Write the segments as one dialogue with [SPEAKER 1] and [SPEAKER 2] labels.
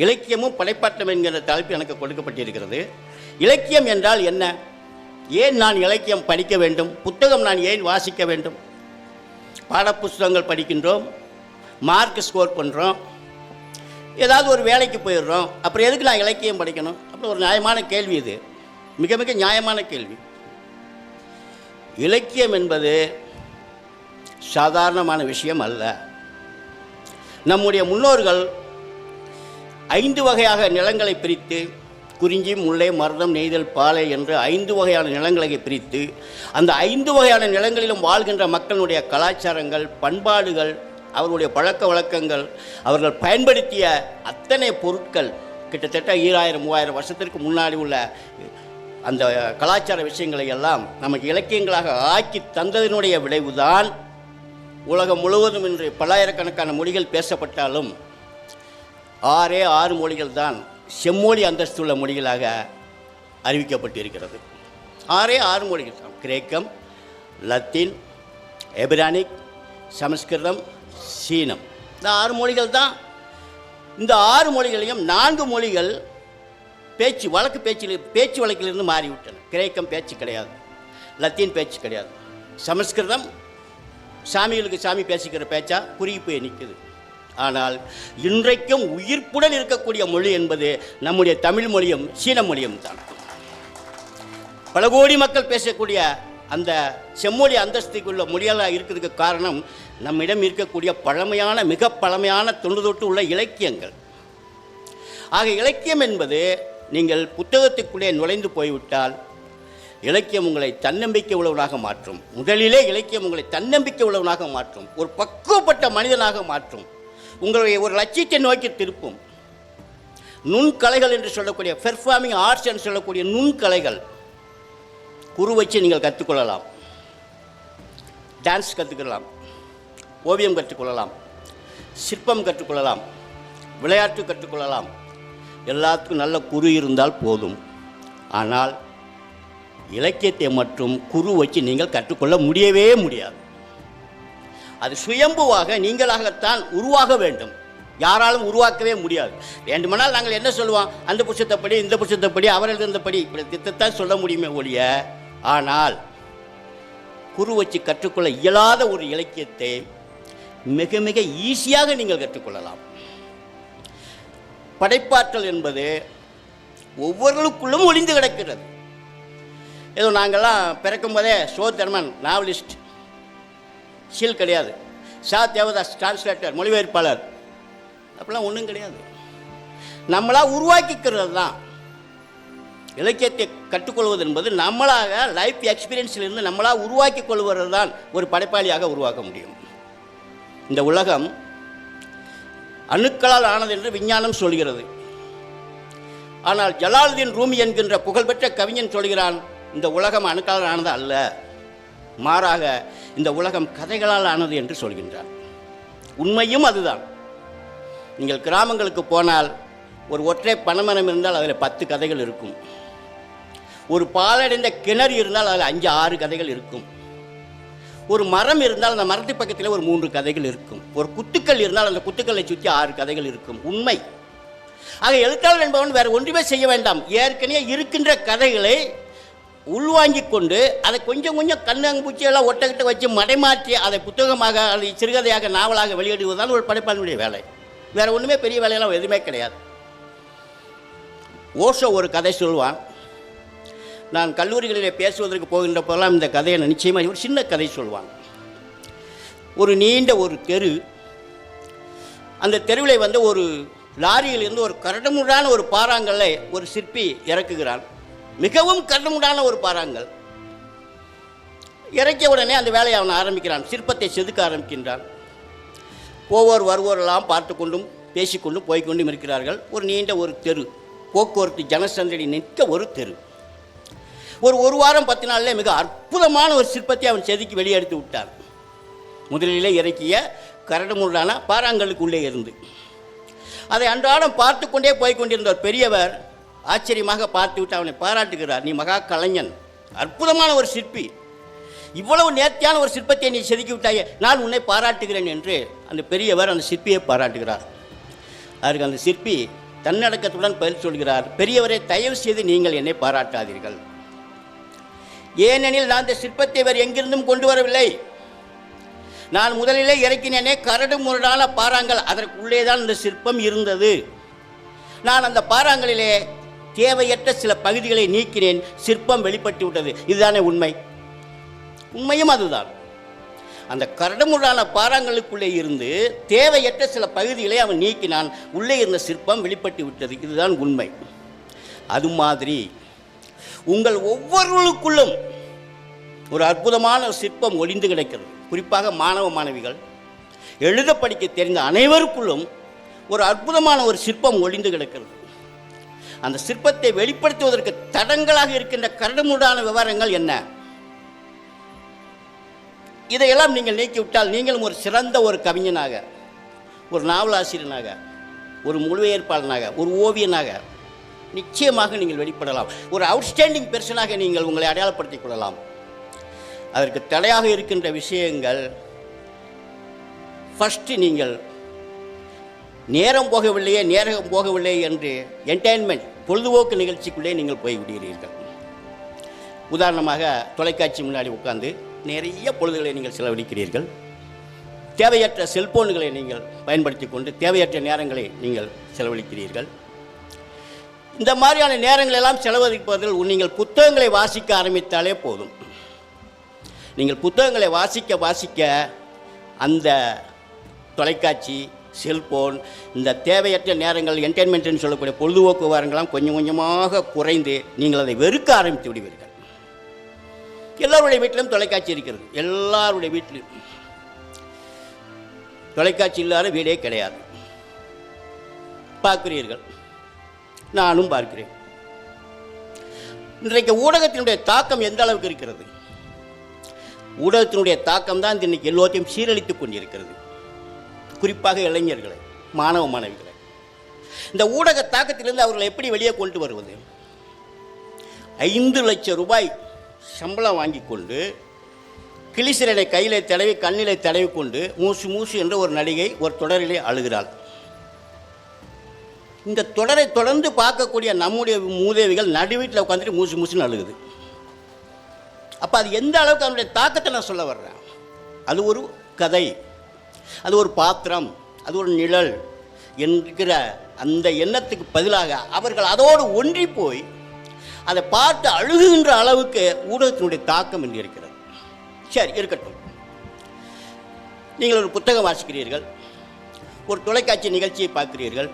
[SPEAKER 1] இலக்கியமும் படைப்பாற்றலும் என்கிற தலைப்பு எனக்கு கொடுக்கப்பட்டிருக்கிறது. இலக்கியம் என்றால் என்ன? ஏன் நான் இலக்கியம் படிக்க வேண்டும்? புத்தகம் நான் ஏன் வாசிக்க வேண்டும்? பாடப்புஸ்தகங்கள் படிக்கின்றோம், மார்க் ஸ்கோர் பண்ணுறோம், ஏதாவது ஒரு வேலைக்கு போயிடுறோம், அப்புறம் எதுக்கு நான் இலக்கியம் படிக்கணும்? அப்புறம் ஒரு நியாயமான கேள்வி இது, மிக மிக நியாயமான கேள்வி. இலக்கியம் என்பது சாதாரணமான விஷயம் அல்ல. நம்முடைய முன்னோர்கள் 5 வகையாக நிலங்களை பிரித்து, குறிஞ்சி, முல்லை, மருதம், நெய்தல், பாலை என்று 5 வகையான நிலங்களை பிரித்து, அந்த 5 வகையான நிலங்களிலும் வாழ்கின்ற மக்களுடைய கலாச்சாரங்கள், பண்பாடுகள், அவர்களுடைய பழக்க வழக்கங்கள், அவர்கள் பயன்படுத்திய அத்தனை பொருட்கள், கிட்டத்தட்ட 2000-3000 வருஷத்திற்கு முன்னாடி உள்ள அந்த கலாச்சார விஷயங்களை எல்லாம் நமக்கு இலக்கியங்களாக ஆக்கி தந்ததனுடைய விளைவுதான் உலகம் முழுவதும் இன்று பல்லாயிரக்கணக்கான மொழிகள் பேசப்பட்டாலும் 6 மொழிகள் தான் செம்மொழி அந்தஸ்துள்ள மொழிகளாக அறிவிக்கப்பட்டிருக்கிறது. 6 மொழிகள் தான். கிரேக்கம், லத்தீன், எபிரானிக், சமஸ்கிருதம், சீனம். இந்த 6 மொழிகள் தான். இந்த 6 மொழிகளையும் 4 மொழிகள் பேச்சு வழக்கிலிருந்து மாறிவிட்டன. கிரேக்கம் பேச்சு கிடையாது, லத்தீன் பேச்சு கிடையாது, சமஸ்கிருதம் சாமிகளுக்கு சாமி பேசிக்கிற பேச்சா குறுகி போய் நிற்குது. ஆனால் இன்றைக்கும் உயிர்ப்புடன் இருக்கக்கூடிய மொழி என்பது நம்முடைய தமிழ் மொழியும் சீன மொழியும் தான். பல கோடி மக்கள் பேசக்கூடிய அந்த செம்மொழி அந்தஸ்துக்குள்ள மொழியாக இருக்கிறதுக்கு காரணம் நம்மிடம் இருக்கக்கூடிய மிக பழமையான தொன்று தொட்டு உள்ள இலக்கியங்கள். ஆக இலக்கியம் என்பது, நீங்கள் புத்தகத்துக்குள்ளே நுழைந்து போய்விட்டால் இலக்கியம் உங்களை தன்னம்பிக்கை உள்ளவனாக மாற்றும். முதலிலே இலக்கியம் உங்களை தன்னம்பிக்கை உள்ளவனாக மாற்றும், ஒரு பக்குவப்பட்ட மனிதனாக மாற்றும், உங்களுடைய ஒரு லட்சியத்தை நோக்கி திருப்பும். நுண்கலைகள் என்று சொல்லக்கூடிய பெர்ஃபார்மிங் ஆர்ட்ஸ் என்று சொல்லக்கூடிய நுண்கலைகள் குரு வச்சு நீங்கள் கற்றுக்கொள்ளலாம். டான்ஸ் கற்றுக்கலாம், ஓவியம் கற்றுக்கொள்ளலாம், சிற்பம் கற்றுக்கொள்ளலாம், விளையாட்டு கற்றுக்கொள்ளலாம். எல்லாத்துக்கும் நல்ல குரு இருந்தால் போதும். ஆனால் இலக்கியத்தை மற்றும் குரு வச்சு நீங்கள் கற்றுக்கொள்ள முடியவே முடியாது. அது சுயம்புவாக நீங்களாகத்தான் உருவாக வேண்டும். யாராலும் உருவாக்கவே முடியாது. வேண்டுமானால் நாங்கள் என்ன சொல்லுவோம், அந்த புத்தகத்தைப்படி, இந்த புத்தகத்தைப்படி, அவர்கள் இருந்தபடி, இப்படி திட்டத்தான் சொல்ல முடியுமே ஒழிய, ஆனால் குரு வச்சு கற்றுக்கொள்ள இயலாத ஒரு இலக்கியத்தை மிக மிக ஈஸியாக நீங்கள் கற்றுக்கொள்ளலாம். படைப்பாற்றல் என்பது ஒவ்வொருவருக்குள்ளும் ஒளிந்து கிடக்கிறது. ஏதோ நாங்கள்லாம் பிறக்கும் போதே தர்மன் நாவலிஸ்ட், ஷீல் கிடையாது, தேவதாஸ் டிரான்ஸ்லேட்டர், மொழிபெயர்ப்பாளர், அப்படிலாம் ஒன்றும் கிடையாது. நம்மளா உருவாக்கிக்கிறது தான் இலக்கியத்தை கற்றுக்கொள்வது என்பது. நம்மளாக லைஃப் எக்ஸ்பீரியன்ஸிலிருந்து நம்மளாக உருவாக்கி கொள்வது தான் ஒரு படைப்பாளியாக உருவாக்க முடியும். இந்த உலகம் அணுக்களால் ஆனது என்று விஞ்ஞானம் சொல்கிறது. ஆனால் ஜலாலுதீன் ரூமி என்கின்ற புகழ்பெற்ற கவிஞன் சொல்கிறான், இந்த உலகம் அணுக்களால் ஆனது அல்ல, மாறாக இந்த உலகம் கதைகளால் ஆனது என்று சொல்கின்றான். உண்மையும் அதுதான். நீங்கள் கிராமங்களுக்கு போனால் ஒரு ஒற்றை பனைமரம் இருந்தால் அதில் 10 கதைகள் இருக்கும். ஒரு பாலடைந்த கிணறு இருந்தால் அதில் 5-6 கதைகள் இருக்கும். ஒரு மரம் இருந்தால் அந்த மரத்து பக்கத்தில் ஒரு 3 கதைகள் இருக்கும். ஒரு குத்துக்கள் இருந்தால் அந்த குத்துக்களை சுற்றி 6 கதைகள் இருக்கும். உண்மை. ஆக எழுத்தாளர் என்பவன் வேறு ஒன்றுமே செய்ய வேண்டாம். ஏற்கனவே இருக்கின்ற கதைகளை உள்வாங்கிக் கொண்டு அதை கொஞ்சம் கொஞ்சம் கண்ணாம்பூச்சியெல்லாம் ஒட்டக்கிட்ட வச்சு மடைமாற்றி அதை புத்தகமாக, அதை சிறுகதையாக, நாவலாக வெளியிடுவதுதான் ஒரு படைப்பாளினுடைய வேலை. வேறு ஒன்றுமே பெரிய வேலையெல்லாம் எதுவுமே கிடையாது. ஓஷோ ஒரு கதை சொல்வான். நான் கல்லூரிகளிலே பேசுவதற்கு போகின்ற போதெல்லாம் இந்த கதையை நிச்சயமாக ஒரு சின்ன கதை சொல்வான். ஒரு நீண்ட ஒரு தெரு, அந்த தெருவில் ஒரு லாரியிலிருந்து ஒரு கரடுமுரடான ஒரு பாறாங்கல்லை ஒரு சிற்பி இறக்குகிறான். மிகவும் கரடுமுரடான ஒரு பாறாங்கல். இறக்கிய உடனே அந்த வேலையை அவன் ஆரம்பிக்கிறான், சிற்பத்தை செதுக்க ஆரம்பிக்கின்றான். போவோர் வருவோரெல்லாம் பார்த்து கொண்டும் பேசிக்கொண்டும் போய்கொண்டும் இருக்கிறார்கள். ஒரு நீண்ட ஒரு தெரு, போக்குவரத்து ஜனசந்தடி நிற்க ஒரு தெரு. ஒரு வாரம் 10 நாளில் மிக அற்புதமான ஒரு சிற்பத்தை அவன் செதுக்கி வெளியெடுத்து விட்டான். முதலிலே இறக்கிய கரடுமுரடான பாறாங்கலுக்குள்ளே இருந்து அதை அன்றாடம் பார்த்து கொண்டே போய்கொண்டிருந்த ஒரு பெரியவர் ஆச்சரியமாக பார்த்துவிட்டு அவனை பாராட்டுகிறார். நீ மகா கலைஞன், அற்புதமான ஒரு சிற்பி, இவ்வளவு நேர்த்தியான ஒரு சிற்பத்தை நீ செதுக்கி விட்டாயே, நான் உன்னை பாராட்டுகிறேன் என்று அந்த பெரியவர் அந்த சிற்பியை பாராட்டுகிறார். அதற்கு அந்த சிற்பி தன்னடக்கத்துடன் பதில் சொல்கிறார், பெரியவரை தயவு செய்து நீங்கள் என்னை பாராட்டாதீர்கள். ஏனெனில் நான் இந்த சிற்பத்தை வேறு எங்கிருந்தும் கொண்டு வரவில்லை. நான் முதலிலே இறக்கினேனே கரடு முரடான பாறாங்கல், அதற்குள்ளே தான் இந்த சிற்பம் இருந்தது. நான் அந்த பாறாங்களிலே தேவையற்ற சில பகுதிகளை நீக்கினேன், சிற்பம் வெளிப்பட்டு விட்டது. இதுதானே உண்மை? உண்மையும் அதுதான். அந்த கரடுமுரடான பாறாங்களுக்குள்ளே இருந்து தேவையற்ற சில பகுதிகளை அவன் நீக்கினான், உள்ளே இருந்த சிற்பம் வெளிப்பட்டு விட்டது. இதுதான் உண்மை. அது மாதிரி உங்கள் ஒவ்வொருவருக்குள்ளும் ஒரு அற்புதமான சிற்பம் ஒளிந்து கிடக்கிறது. குறிப்பாக மாணவ மாணவிகள், எழுத படிக்க தெரிந்த அனைவருக்குள்ளும் ஒரு அற்புதமான ஒரு சிற்பம் ஒளிந்து கிடக்கிறது. அந்த சிற்பத்தை வெளிப்படுத்துவதற்கு தடங்களாக இருக்கின்ற கரடுமுரடான விவரங்கள் என்ன? இதையெல்லாம் நீங்கள் நீக்கிவிட்டால் நீங்களும் ஒரு சிறந்த ஒரு கவிஞனாக, ஒரு நாவலாசிரியனாக, ஒரு மொழிபெயர்ப்பாளனாக, ஒரு ஓவியனாக நிச்சயமாக நீங்கள் வெளிப்படலாம். ஒரு அவுட்ஸ்டாண்டிங் பெர்சனாக நீங்கள் உங்களை அடையாளப்படுத்திக் கொள்ளலாம். அதற்கு தடையாக இருக்கின்ற விஷயங்கள், ஃபஸ்ட்டு நீங்கள் நேரம் போகவில்லை என்று என்டர்டெயின்மெண்ட் பொழுதுபோக்கு நிகழ்ச்சிக்குள்ளே நீங்கள் போய்விடுகிறீர்கள். உதாரணமாக தொலைக்காட்சி முன்னாடி உட்கார்ந்து நிறைய பொழுதுகளை நீங்கள் செலவழிக்கிறீர்கள். தேவையற்ற செல்போன்களை நீங்கள் பயன்படுத்தி கொண்டு தேவையற்ற நேரங்களை நீங்கள் செலவழிக்கிறீர்கள். இந்த மாதிரியான நேரங்கள் எல்லாம் செலவழிப்பதில் நீங்கள் புத்தகங்களை வாசிக்க ஆரம்பித்தாலே போதும். நீங்கள் புத்தகங்களை வாசிக்க அந்த தொலைக்காட்சி, செல்போன், இந்த தேவையற்ற நேரங்கள், என்டர்டெயின்மெண்ட்னு சொல்லக்கூடிய பொழுதுபோக்கு விவரங்கள்லாம் கொஞ்சம் கொஞ்சமாக குறைந்து நீங்கள் அதை வெறுக்க ஆரம்பித்து விடுவீர்கள். எல்லாருடைய வீட்டிலும் தொலைக்காட்சி இருக்கிறது. எல்லாருடைய வீட்டிலும் தொலைக்காட்சி இல்லாத வீடே கிடையாது. பார்க்கிறீர்கள், நானும் பார்க்கிறேன். இன்றைக்கு ஊடகத்தினுடைய தாக்கம் எந்த அளவுக்கு இருக்கிறது? ஊடகத்தினுடைய தாக்கம் தான் இன்னைக்கு எல்லோத்தையும் சீரழித்துக் கொண்டிருக்கிறது. குறிப்பாக இளைஞர்களை, மாணவ மாணவிகளை. இந்த ஊடக தாக்கத்திலிருந்து அவர்களை எப்படி வெளியே கொண்டு வருவது? 5 லட்சம் ரூபாய் சம்பளம் வாங்கி கொண்டு கிளிசிரனை கையிலே தடவி கண்ணிலே தடவி கொண்டு மூசு என்ற ஒரு நடிகை ஒரு தொடரிலே அழுகிறாள். இந்த தொடரை தொடர்ந்து பார்க்கக்கூடிய நம்முடைய மூதேவிகள் நடுவீட்டில் உட்காந்துட்டு மூசுன்னு அழுகுது. அப்போ அது எந்த அளவுக்கு அதனுடைய தாக்கத்தை நான் சொல்ல வர்றேன். அது ஒரு கதை, அது ஒரு பாத்திரம், அது ஒரு நிழல் என்கிற அந்த எண்ணத்துக்கு பதிலாக அவர்கள் அதோடு ஒன்றி போய் அதை பார்த்து அழுகுகின்ற அளவுக்கு ஊடகத்தினுடைய தாக்கம் என்று இருக்கிறது. சரி, இருக்கட்டும். நீங்கள் ஒரு புத்தகம் வாசிக்கிறீர்கள், ஒரு தொலைக்காட்சி நிகழ்ச்சியை பார்க்கிறீர்கள்.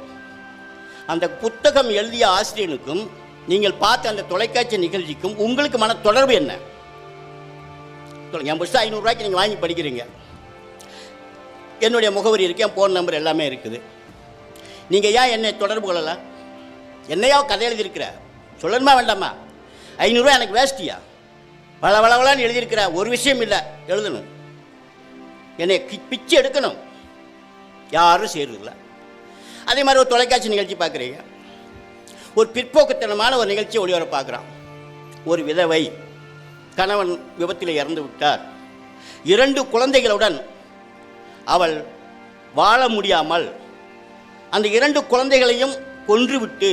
[SPEAKER 1] அந்த புத்தகம் எழுதிய ஆசிரியனுக்கும் நீங்கள் பார்த்த அந்த தொலைக்காட்சி நிகழ்ச்சிக்கும் உங்களுக்கு மன தொடர்பு என்ன? என் புத்தகம் 500 ரூபாய்க்கு நீங்கள் வாங்கி படிக்கிறீங்க. என்னுடைய முகவரி இருக்குது, என் ஃபோன் நம்பர் எல்லாமே இருக்குது. நீங்கள் ஏன் என்னை தொடர்பு கொள்ளலாம்? என்னையா கதை எழுதியிருக்கிற, சொல்லணுமா வேண்டாமா? 500 ரூபா எனக்கு வேஸ்டியா? வளவளவளான்னு எழுதியிருக்கிற, ஒரு விஷயம் இல்லை, எழுதணும். என்னை பிச்சு எடுக்கணும், யாரும் செய்யறதில்லை. அதே மாதிரி ஒரு தொலைக்காட்சி நிகழ்ச்சி பார்க்குறீங்க, ஒரு பிற்போக்குத்தனமான ஒரு நிகழ்ச்சியை ஒளிவர பார்க்குறான். ஒரு விதவை, கணவன் விபத்தில் இறந்து விட்டார். 2 குழந்தைகளுடன் அவள் வாழ முடியாமல் அந்த 2 குழந்தைகளையும் கொன்றுவிட்டு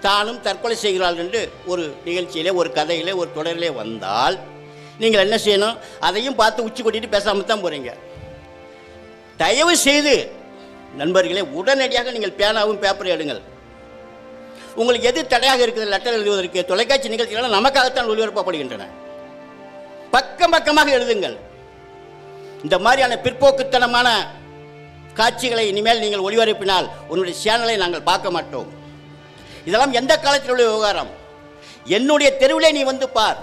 [SPEAKER 1] தானும் தற்கொலை செய்கிறாள் என்று ஒரு நிகழ்ச்சியிலே, ஒரு கதையிலே, ஒரு தொடரிலே வந்தால் நீங்கள் என்ன செய்யணும்? அதையும் பார்த்து உச்சி கொட்டிட்டு பேசாமல் தான் போகிறீங்க. தயவு செய்து நண்பர்களே, உடனடியாக நீங்கள் பேனாவும் பேப்பரை எடுங்கள். உங்களுக்கு எது தடையாக இருக்குது லெட்டர் எழுதுவதற்கு? தொலைக்காட்சி நிகழ்ச்சிகள் நமக்காகத்தான் ஒளிபரப்பப்படுகின்றன. பக்கம் பக்கமாக எழுதுங்கள். இந்த மாதிரியான பிற்போக்குத்தனமான காட்சிகளை இனிமேல் நீங்கள் ஒளிபரப்பினால் உன்னுடைய சேனலை நாங்கள் பார்க்க மாட்டோம். இதெல்லாம் எந்த காலத்தில் உள்ள விவகாரம்? என்னுடைய தெருவிலே நீ வந்து பார்.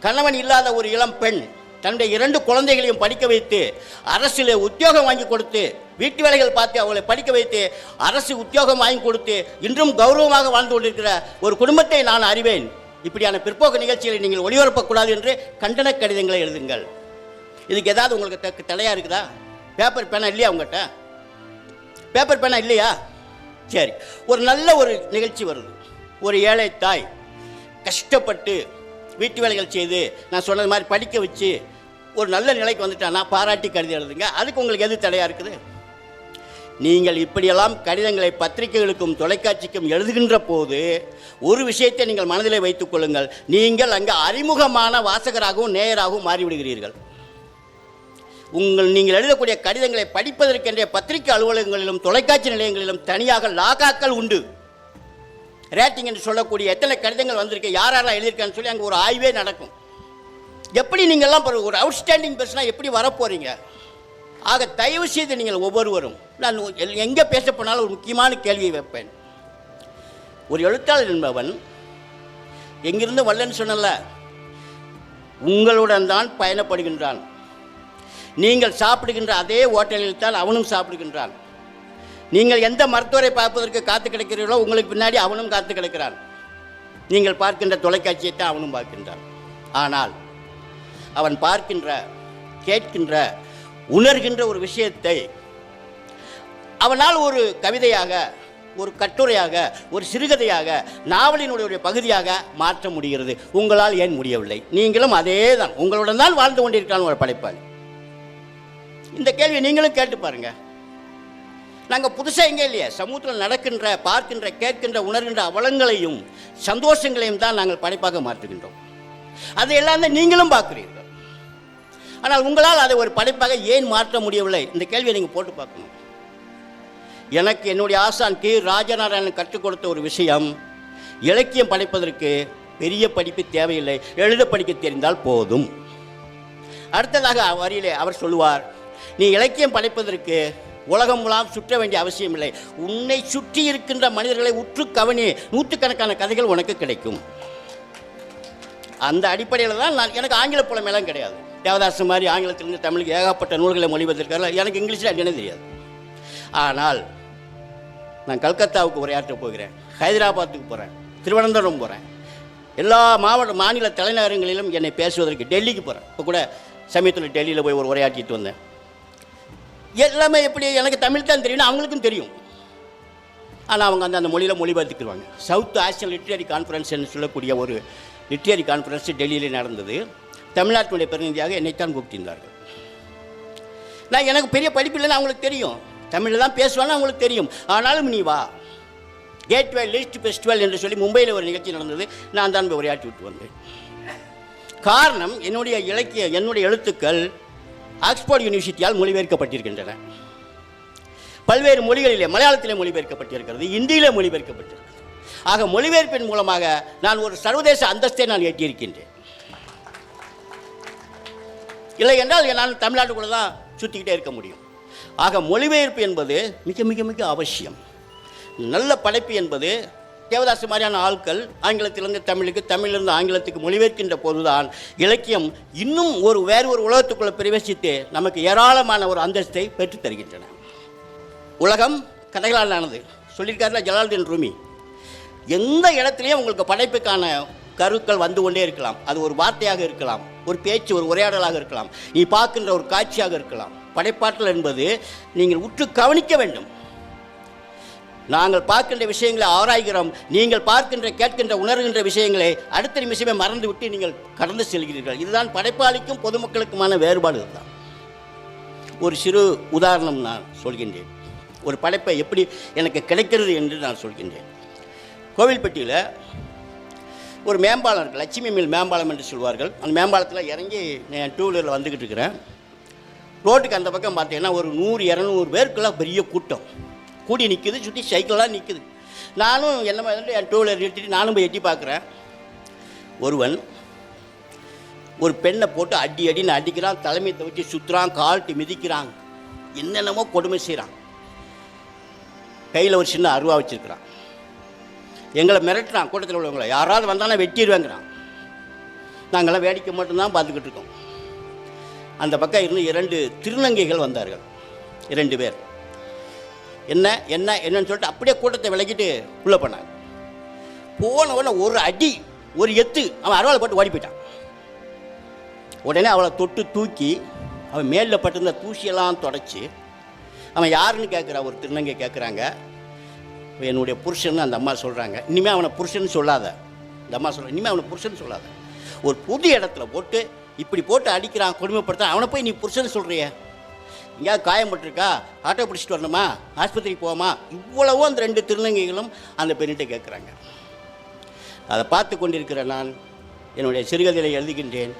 [SPEAKER 1] கணவன் இல்லாத ஒரு இளம் பெண் தன்னுடைய 2 குழந்தைகளையும் படிக்க வைத்து அரசில் உத்தியோகம் வாங்கி கொடுத்து, வீட்டு வேலைகள் பார்த்து அவளை படிக்க வைத்து அரசு உத்தியோகம் வாங்கி கொடுத்து இன்றும் கௌரவமாக வாழ்ந்து கொண்டிருக்கிற ஒரு குடும்பத்தை நான் அறிவேன். இப்படியான பிற்போக்கு நிகழ்ச்சிகளை நீங்கள் ஒளிபரப்பக்கூடாது என்று கண்டன கடிதங்களை எழுதுங்கள். இதுக்கு ஏதாவது உங்களுக்கு தடையாக இருக்குதா? பேப்பர் பேனா இல்லையா உங்கள்கிட்ட? பேப்பர் பேனா இல்லையா? சரி, ஒரு நல்ல ஒரு நிகழ்ச்சி வருது. ஒரு ஏழை தாய் கஷ்டப்பட்டு வீட்டு வேலைகள் செய்து நான் சொன்னது மாதிரி படிக்க வச்சு ஒரு நல்ல நிலைக்கு வந்துட்டான்னா பாராட்டி கருதி எழுதுங்க. அதுக்கு உங்களுக்கு எது தடையாக இருக்குது? நீங்கள் இப்படியெல்லாம் கடிதங்களை பத்திரிகைகளுக்கும் தொலைக்காட்சிக்கும் எழுதுகின்ற போது ஒரு விஷயத்தை நீங்கள் மனதிலே வைத்துக் கொள்ளுங்கள். நீங்கள் அங்கே அறிமுகமான வாசகராகவும் நேயராகவும் மாறிவிடுகிறீர்கள். நீங்கள் எழுதக்கூடிய கடிதங்களை படிப்பதற்கென்ற பத்திரிகை அலுவலகங்களிலும் தொலைக்காட்சி நிலையங்களிலும் தனியாக லாகாக்கள் உண்டு. ரேட்டிங் என்று சொல்லக்கூடிய எத்தனை கடிதங்கள் வந்திருக்கு, யாரெல்லாம் எழுதியிருக்கான்னு சொல்லி அங்கே ஒரு ஆய்வே நடக்கும். எப்படி நீங்கள்லாம் ஒரு அவுட்ஸ்டாண்டிங் பர்சனாக எப்படி வரப்போகிறீங்க? ஆக தயவு செய்து நீங்கள் ஒவ்வொருவரும், நான் எங்கே பேச போனாலும் ஒரு முக்கியமான கேள்வியை வைப்பேன். ஒரு எழுத்தாளர் என்பவன் எங்கிருந்து வரலன்னு சொன்னல, உங்களுடன் தான் பயணப்படுகின்றான். நீங்கள் சாப்பிடுகின்ற அதே ஹோட்டலில் தான் அவனும் சாப்பிடுகின்றான். நீங்கள் எந்த மருத்துவரை பார்ப்பதற்கு காத்து கிடக்கிறீர்களோ உங்களுக்கு பின்னாடி அவனும் காத்து கிடக்கிறான். நீங்கள் பார்க்கின்ற தொலைக்காட்சியை தான் அவனும் பார்க்கின்றான். ஆனால் அவன் பார்க்கின்ற, கேட்கின்ற, உணர்கின்ற ஒரு விஷயத்தை அவனால் ஒரு கவிதையாக, ஒரு கட்டுரையாக, ஒரு சிறுகதையாக, நாவலினுடைய பகுதியாக மாற்ற முடிகிறது. உங்களால் ஏன் முடியவில்லை? நீங்களும் அதே தான், உங்களுடன் தான் வாழ்ந்து கொண்டிருக்கான் ஒரு படைப்பாளி. இந்த கேள்வியை நீங்களும் கேட்டு பாருங்க. நாங்கள் புதுசாக எங்கே இல்லையா, சமூகத்தில் நடக்கின்ற, பார்க்கின்ற, கேட்கின்ற, உணர்கின்ற அவலங்களையும் சந்தோஷங்களையும் தான் நாங்கள் படைப்பாக மாற்றுகின்றோம். அதையெல்லாம் தான் நீங்களும் பார்க்குறீர்கள். ஆனால் உங்களால் அதை ஒரு படைப்பாக ஏன் மாற்ற முடியவில்லை? இந்த கேள்வியை நீங்கள் போட்டு பார்க்கணும். எனக்கு என்னுடைய ஆசான் கே ராஜநாராயணன் கற்றுக் கொடுத்த ஒரு விஷயம், இலக்கியம் படைப்பதற்கு பெரிய படிப்பு தேவையில்லை, எழுத படிக்க தெரிந்தால் போதும். அடுத்ததாக வரியிலே அவர் சொல்லுவார், நீ இலக்கியம் படைப்பதற்கு உலகம் முலாம் சுற்ற வேண்டிய அவசியம் இல்லை, உன்னை சுற்றி இருக்கின்ற மனிதர்களை உற்று கவனி, நூற்றுக்கணக்கான கதைகள் உனக்கு கிடைக்கும். அந்த அடிப்படையில் தான் எனக்கு ஆங்கில புலமையெல்லாம் கிடையாது. தேவதாசன் மாதிரி ஆங்கிலத்திலிருந்து தமிழுக்கு ஏகப்பட்ட நூல்களை மொழிபெயர்த்திருக்காரு. எனக்கு இங்கிலீஷில் என்னன்னு தெரியாது. ஆனால் நான் கல்கத்தாவுக்கு உரையாற்ற போகிறேன், ஹைதராபாத்துக்கு போகிறேன், திருவனந்தபுரம் போகிறேன், எல்லா மாநில தலைநகரங்களிலும் என்னை பேசுவதற்கு டெல்லிக்கு போகிறேன். இப்போ கூட சமயத்தில் டெல்லியில் போய் ஒரு உரையாற்றிட்டு வந்தேன். எல்லாமே எப்படி, எனக்கு தமிழ் தான் தெரியும், அவங்களுக்கும் தெரியும். ஆனால் அவங்க அந்த மொழியில் மொழிபெயர்த்துக்குருவாங்க. சவுத் ஆசியன் லிட்ரரி கான்ஃபரன்ஸ் என்று சொல்லக்கூடிய ஒரு லிட்ரரி கான்ஃபரன்ஸ் டெல்லியில் நடந்தது. தமிழ்நாட்டினுடைய பிரதிநிதியாக என்னைத்தான் கூப்பிட்டிருந்தார்கள். நான் எனக்கு பெரிய படிப்பு இல்லைன்னு அவங்களுக்கு தெரியும், தமிழில் தான் பேசுவான்னு அவங்களுக்கு தெரியும். ஆனாலும் நீ வா, கேட்வே லிஸ்ட் ஃபெஸ்டிவல் என்று சொல்லி மும்பையில் ஒரு நிகழ்ச்சி நடந்தது. நான் தான் போய் உரையாற்றி விட்டு வந்தேன். காரணம், என்னுடைய எழுத்துக்கள் ஆக்ஸ்போர்ட் யூனிவர்சிட்டியால் மொழிபெயர்க்கப்பட்டிருக்கின்றன. பல்வேறு மொழிகளிலே, மலையாளத்திலே மொழிபெயர்க்கப்பட்டிருக்கிறது, இந்தியிலே மொழிபெயர்க்கப்பட்டிருக்கிறது. ஆக மொழிபெயர்ப்பின் மூலமாக நான் ஒரு சர்வதேச அந்தஸ்தை நான் எட்டியிருக்கின்றேன். இல்லை என்றால் நான் தமிழ்நாட்டுக்குள்ளே தான் சுற்றிக்கிட்டே இருக்க முடியும். ஆக மொழிபெயர்ப்பு என்பது மிக மிக மிக அவசியம். நல்ல படைப்பு என்பது, தேவதாசு மாதிரியான ஆட்கள் ஆங்கிலத்திலிருந்து தமிழுக்கு, தமிழிலிருந்து ஆங்கிலத்துக்கு மொழிபெயர்க்கின்ற போதுதான் இலக்கியம் இன்னும் வேறு ஒரு உலகத்துக்குள்ளே பிரவேசித்து நமக்கு ஏராளமான ஒரு அந்தஸ்தை பெற்றுத் தருகின்றன. உலகம் கதைகளால் ஆனது சொல்லியிருக்காருல ஜலாலுதீன் ரூமி. எந்த இடத்துலையும் உங்களுக்கு படைப்புக்கான கருக்கள் வந்து கொண்டே இருக்கலாம். அது ஒரு வார்த்தையாக இருக்கலாம், ஒரு பேச்சு, ஒரு உரையாடலாக இருக்கலாம், நீ பார்க்கின்ற ஒரு காட்சியாக இருக்கலாம். படைப்பாற்றல் என்பது நீங்கள் உற்று கவனிக்க வேண்டும். நாங்கள் பார்க்கின்ற விஷயங்களை ஆராய்கிறோம், நீங்கள் பார்க்கின்ற, கேட்கின்ற, உணர்கின்ற விஷயங்களை அடுத்த நிமிஷமே மறந்து விட்டு நீங்கள் கடந்து செல்கிறீர்கள். இதுதான் படைப்பாளிக்கும் பொதுமக்களுக்குமான வேறுபாடு. தான் ஒரு சிறு உதாரணம் நான் சொல்கின்றேன். ஒரு படைப்பை எப்படி எனக்கு கிடைக்கிறது என்று நான் சொல்கின்றேன். கோவில்பட்டியில் ஒரு மேம்பாலம் இருக்குது, லட்சுமி மில் மேம்பாலம் என்று சொல்வார்கள். அந்த மேம்பாலத்தில் இறங்கி நான் 2 வீலரில் வந்துக்கிட்டு இருக்கிறேன். ரோட்டுக்கு அந்த பக்கம் பார்த்தீங்கன்னா ஒரு 100-200 பேருக்குலாம் பெரிய கூட்டம் கூடி நிற்குது, சுற்றி சைக்கிளெலாம் நிற்குது. நானும் என்ன மாதிரி என் 2 வீலர் நிறுத்திட்டு நானும் போய் எட்டி பார்க்குறேன். ஒருவன் ஒரு பெண்ணை போட்டு அடின்னு அடிக்கிறான், தலைமையை துவச்சி சுற்றுறான், கால்ட்டு மிதிக்கிறான், என்னென்னமோ கொடுமை செய்கிறான். கையில் ஒரு சின்ன அருவா வச்சுருக்கிறான். எங்களை மிரட்டுறான், கூட்டத்தில் உள்ளவங்களை யாராவது வந்தாலும் வெட்டிடுவேங்கிறான். நாங்களாம் வேடிக்கை மட்டும்தான் பார்த்துக்கிட்டு இருக்கோம். அந்த பக்கம் இருந்து 2 திருநங்கைகள் வந்தார்கள், 2 பேர். என்னன்னு சொல்லிட்டு அப்படியே கூட்டத்தை விலகிட்டு உள்ளே பண்ணாங்க. போனவொடனே ஒரு அடி, ஒரு எத்து, அவன் அருவாளை போட்டு ஓடி போயிட்டான். உடனே அவளை தொட்டு தூக்கி அவன் மேலில் பட்டிருந்த தூசியெல்லாம் தொடச்சி, அவன் யாருன்னு கேட்குறா, ஒரு திருநங்கை கேட்குறாங்க. என்னுடைய புருஷன் அந்த அம்மா சொல்கிறாங்க. இனிமேல் அவனை புருஷன் சொல்லாத, இந்த அம்மா சொல்கிறாங்க, இனிமேல் அவனை புருஷன் சொல்லாத. ஒரு புது இடத்துல போட்டு இப்படி போட்டு அடிக்கிறான், கொடுமைப்படுத்தான், அவனை போய் நீ புருஷன் சொல்கிறிய? எங்கேயாவது காயம்பட்டிருக்கா, ஆட்டோ பிடிச்சிட்டு வரணுமா, ஆஸ்பத்திரிக்கு போவோமா, இவ்வளவோ அந்த 2 திருநங்கைகளும் அந்த பெண்ணிட்ட கேட்குறாங்க. அதை பார்த்து கொண்டிருக்கிற நான் என்னுடைய சிறுகதையை எழுதுகின்றேன்.